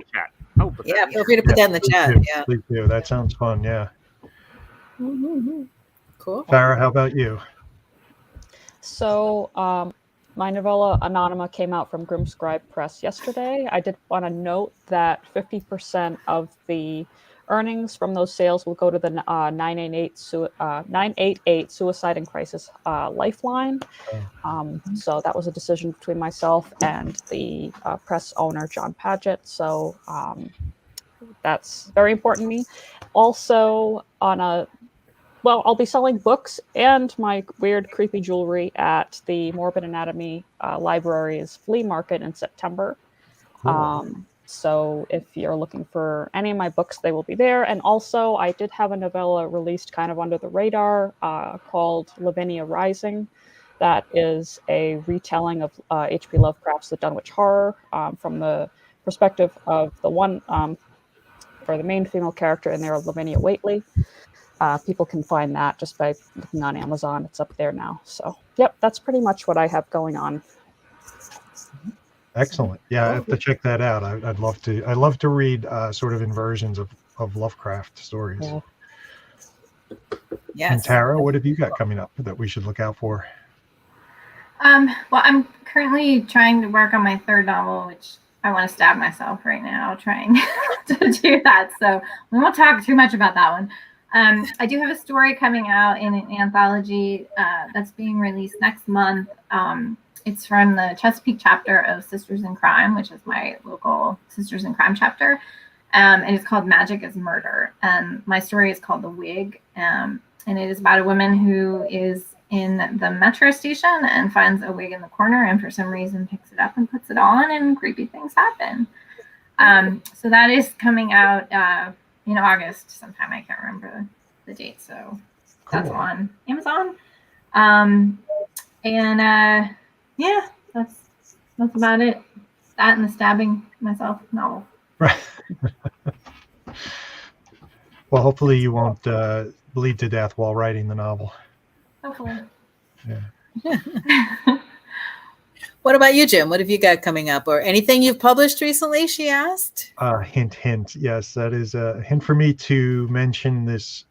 Yeah, feel free to put that in the chat. Yeah. Please do. That sounds fun. Yeah. Mm-hmm. Cool. Farah, how about you? So my novella Anonyma came out from Grimscribe Press yesterday. I did want to note that 50% of the earnings from those sales will go to the 988 Suicide and Crisis Lifeline. So that was a decision between myself and the press owner, John Padgett. So that's very important to me. Also, I'll be selling books and my weird, creepy jewelry at the Morbid Anatomy Library's flea market in September. Cool. So if you're looking for any of my books, they will be there. And also, I did have a novella released kind of under the radar called Lavinia Rising. That is a retelling of H.P. Lovecraft's The Dunwich Horror from the perspective of the one, for the main female character in there, Lavinia Waitley. People can find that just by looking on Amazon. It's up there now. So, yep, that's pretty much what I have going on. Excellent. Yeah, I have to check that out. I'd love to. I love to read sort of inversions of Lovecraft stories. Yeah. Yes. And Tara, what have you got coming up that we should look out for? Well, I'm currently trying to work on my third novel, which I want to stab myself right now trying to do that. So we won't talk too much about that one. I do have a story coming out in an anthology that's being released next month. It's from the Chesapeake chapter of Sisters in Crime, which is my local Sisters in Crime chapter. And it's called Magic is Murder. And my story is called The Wig. And it is about a woman who is in the metro station and finds a wig in the corner and for some reason picks it up and puts it on and creepy things happen. So that is coming out in August sometime. I can't remember the date. So that's on Amazon. Yeah, that's about it. That and the stabbing myself novel. Right. Well, hopefully you won't bleed to death while writing the novel. Hopefully. Yeah. What about you, Jim? What have you got coming up, or anything you've published recently? She asked. Hint. Yes, that is a hint for me to mention this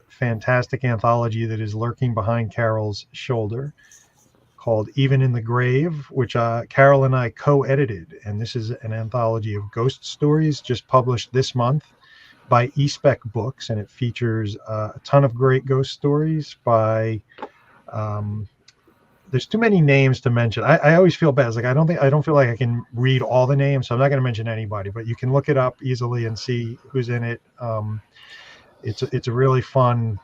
fantastic anthology that is lurking behind Carol's shoulder, called Even in the Grave, which Carol and I co-edited. And this is an anthology of ghost stories just published this month by eSpec Books. And it features a ton of great ghost stories by, there's too many names to mention. I always feel bad. It's like, I don't feel like I can read all the names. So I'm not going to mention anybody, but you can look it up easily and see who's in it. It's a really fun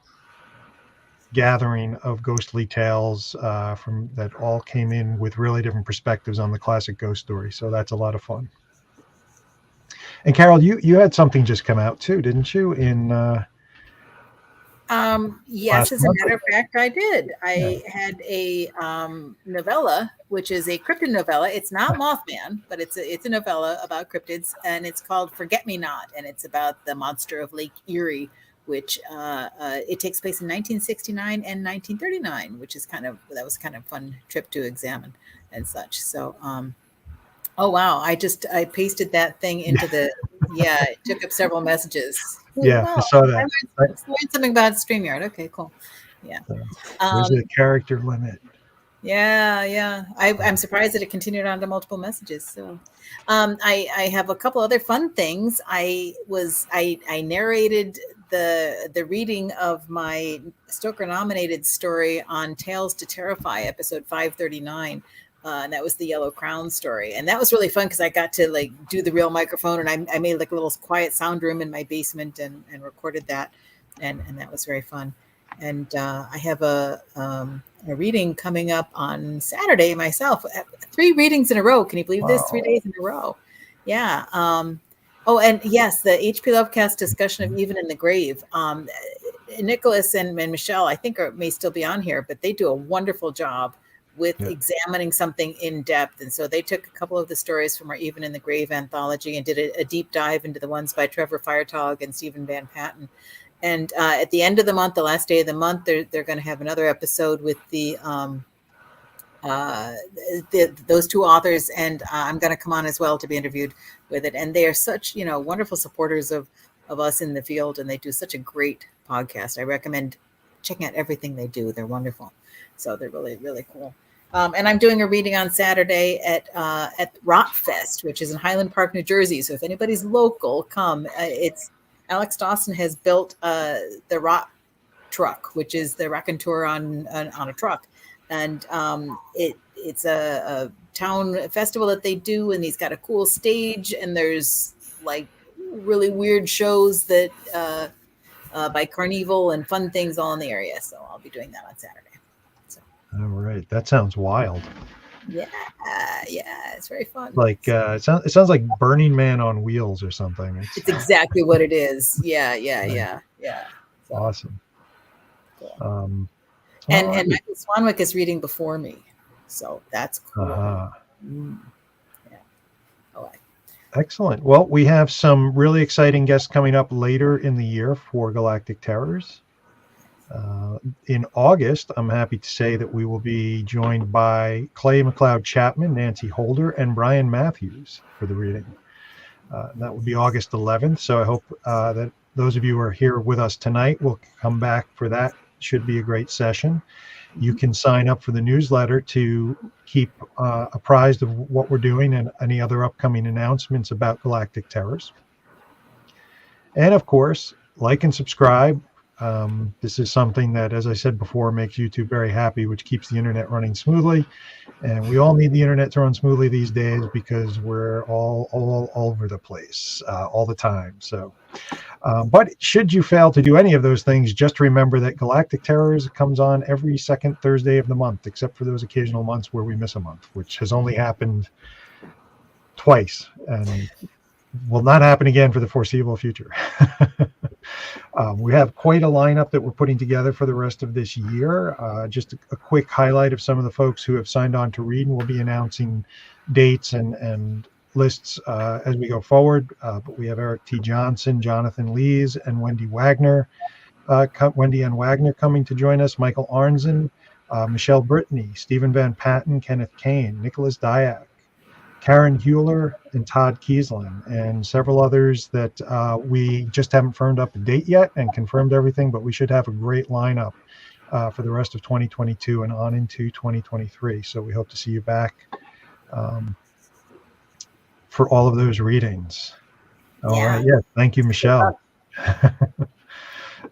gathering of ghostly tales from that all came in with really different perspectives on the classic ghost story. So that's a lot of fun. And Carol, you had something just come out too, didn't you? Yes, as a matter of fact, I did. I had a novella, which is a cryptid novella. It's not Mothman, but it's a novella about cryptids, and it's called Forget Me Not, and it's about the monster of Lake Erie, which it takes place in 1969 and 1939, which is that was kind of fun trip to examine and such. So, oh wow, I pasted that thing into the, it took up several messages. Yeah, Well, I saw that. I learned something about StreamYard. Okay, cool. Yeah. There's a character limit. Yeah. I'm surprised that it continued on to multiple messages. So I have a couple other fun things. I narrated the reading of my Stoker nominated story on Tales to Terrify, episode 539. And that was the Yellow Crown story. And that was really fun because I got to like do the real microphone, and I made like a little quiet sound room in my basement and recorded that. And that was very fun. And I have a reading coming up on Saturday myself. 3 readings in a row. Can you believe this? 3 days in a row. Yeah. Oh, and yes, the HP Lovecast discussion of Even in the Grave. Nicholas and Michelle, I think, may still be on here, but they do a wonderful job with examining something in depth. And so they took a couple of the stories from our Even in the Grave anthology and did a deep dive into the ones by Trevor Feiertag and Stephen Van Patten. And at the end of the month, the last day of the month, they're going to have another episode with those 2 authors, and I'm going to come on as well to be interviewed with it. And they are such, wonderful supporters of us in the field, and they do such a great podcast. I recommend checking out everything they do. They're wonderful. So they're really, really cool. And I'm doing a reading on Saturday at Rotfest, which is in Highland Park, New Jersey. So if anybody's local, come. It's Alex Dawson has built the Rot truck, which is the raconteur on a truck. And it's a town festival that they do, and he's got a cool stage, and there's like really weird shows that by Carnival and fun things all in the area. So I'll be doing that on Saturday. So. All right, that sounds wild. Yeah, it's very fun. Like it sounds like Burning Man on wheels or something. It's exactly what it is. Yeah. So, awesome. Cool. And Michael Swanwick is reading before me, so that's cool. Yeah. Oh, excellent. Well, we have some really exciting guests coming up later in the year for Galactic Terrors. In August, I'm happy to say that we will be joined by Clay McLeod Chapman, Nancy Holder, and Brian Matthews for the reading. That will be August 11th. So I hope that those of you who are here with us tonight will come back for that. Should be a great session. You can sign up for the newsletter to keep apprised of what we're doing and any other upcoming announcements about Galactic Terrors. And of course, like and subscribe. This is something that, as I said before, makes YouTube very happy, which keeps the internet running smoothly. And we all need the internet to run smoothly these days because we're all over the place all the time. So, but should you fail to do any of those things, just remember that Galactic Terrors comes on every second Thursday of the month, except for those occasional months where we miss a month, which has only happened twice and will not happen again for the foreseeable future. We have quite a lineup that we're putting together for the rest of this year. Just a quick highlight of some of the folks who have signed on to read, and we'll be announcing dates and lists as we go forward. But we have Eric T. Johnson, Jonathan Lees, and Wendy Wagner. Wendy Ann Wagner coming to join us, Michael Arnzen, Michelle Brittany, Stephen Van Patten, Kenneth Kane, Nicholas Dyack, Karen Hewler, and Todd Kiesling, and several others that we just haven't firmed up a date yet and confirmed everything, but we should have a great lineup for the rest of 2022 and on into 2023. So we hope to see you back for all of those readings. All right. Yeah. Thank you, Michelle.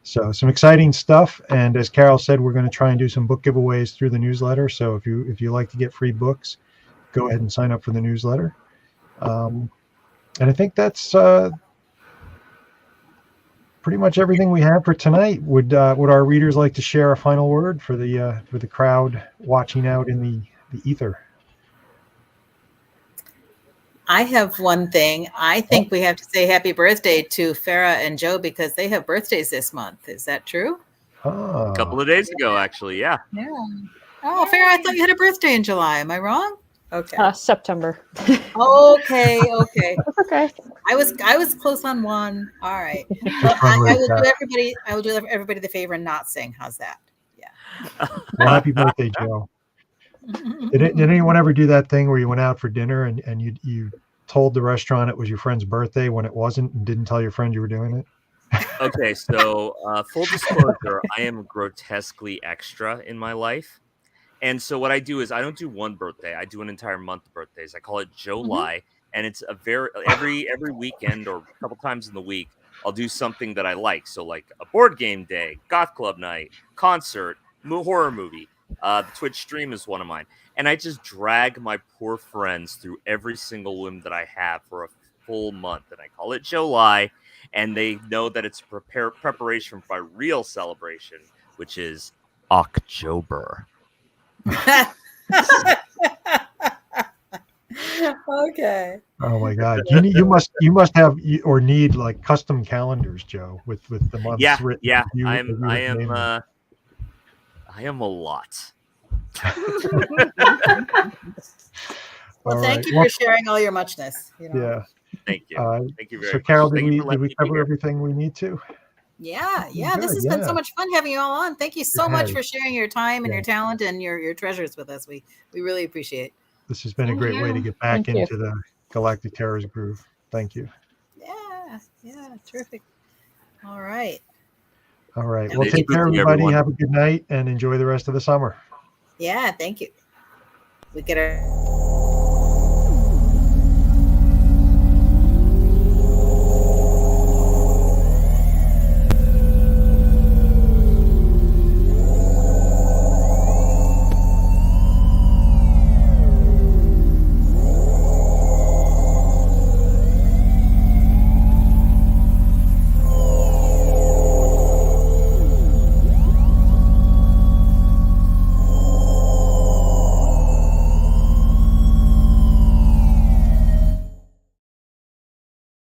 So some exciting stuff. And as Carol said, we're going to try and do some book giveaways through the newsletter. So if you like to get free books, go ahead and sign up for the newsletter. And I think that's pretty much everything we have for tonight. Would our readers like to share a final word for the crowd watching out in the ether? I have one thing. I think we have to say happy birthday to Farah and Joe because they have birthdays this month. Is that true? A couple of days ago, actually. Yeah. Yeah. Oh, Farah, I thought you had a birthday in July. Am I wrong? Okay. September. Okay. Okay. That's okay. I was close on one. All right. Just Well, run with that. I will do everybody the favor and not sing. How's that? Well, happy birthday, Joe. Did anyone ever do that thing where you went out for dinner and you told the restaurant it was your friend's birthday when it wasn't and didn't tell your friend you were doing it? Okay, so full disclosure, I am grotesquely extra in my life. And so what I do is I don't do one birthday. I do an entire month of birthdays. I call it July, and it's a every weekend or a couple times in the week, I'll do something that I like. So like a board game day, goth club night, concert, horror movie. The Twitch stream is one of mine. And I just drag my poor friends through every single whim that I have for a full month. And I call it July. And they know that it's preparation for my real celebration, which is October. Okay. Oh my God! You must have or need like custom calendars, Joe, with the months written. Yeah. I am a lot. Well, thank you for sharing all your muchness. Yeah. Thank you. Thank you very so, much. Carol, did we cover everything we need to? Yeah. This has been so much fun having you all on. Thank you so much for sharing your time and your talent and your treasures with us. We really appreciate. This has been a great way to get back into the Galactic Terrors groove. Thank you. Yeah, terrific. All right. Well, take care, everybody. Have a good night and enjoy the rest of the summer. Yeah, thank you. We get our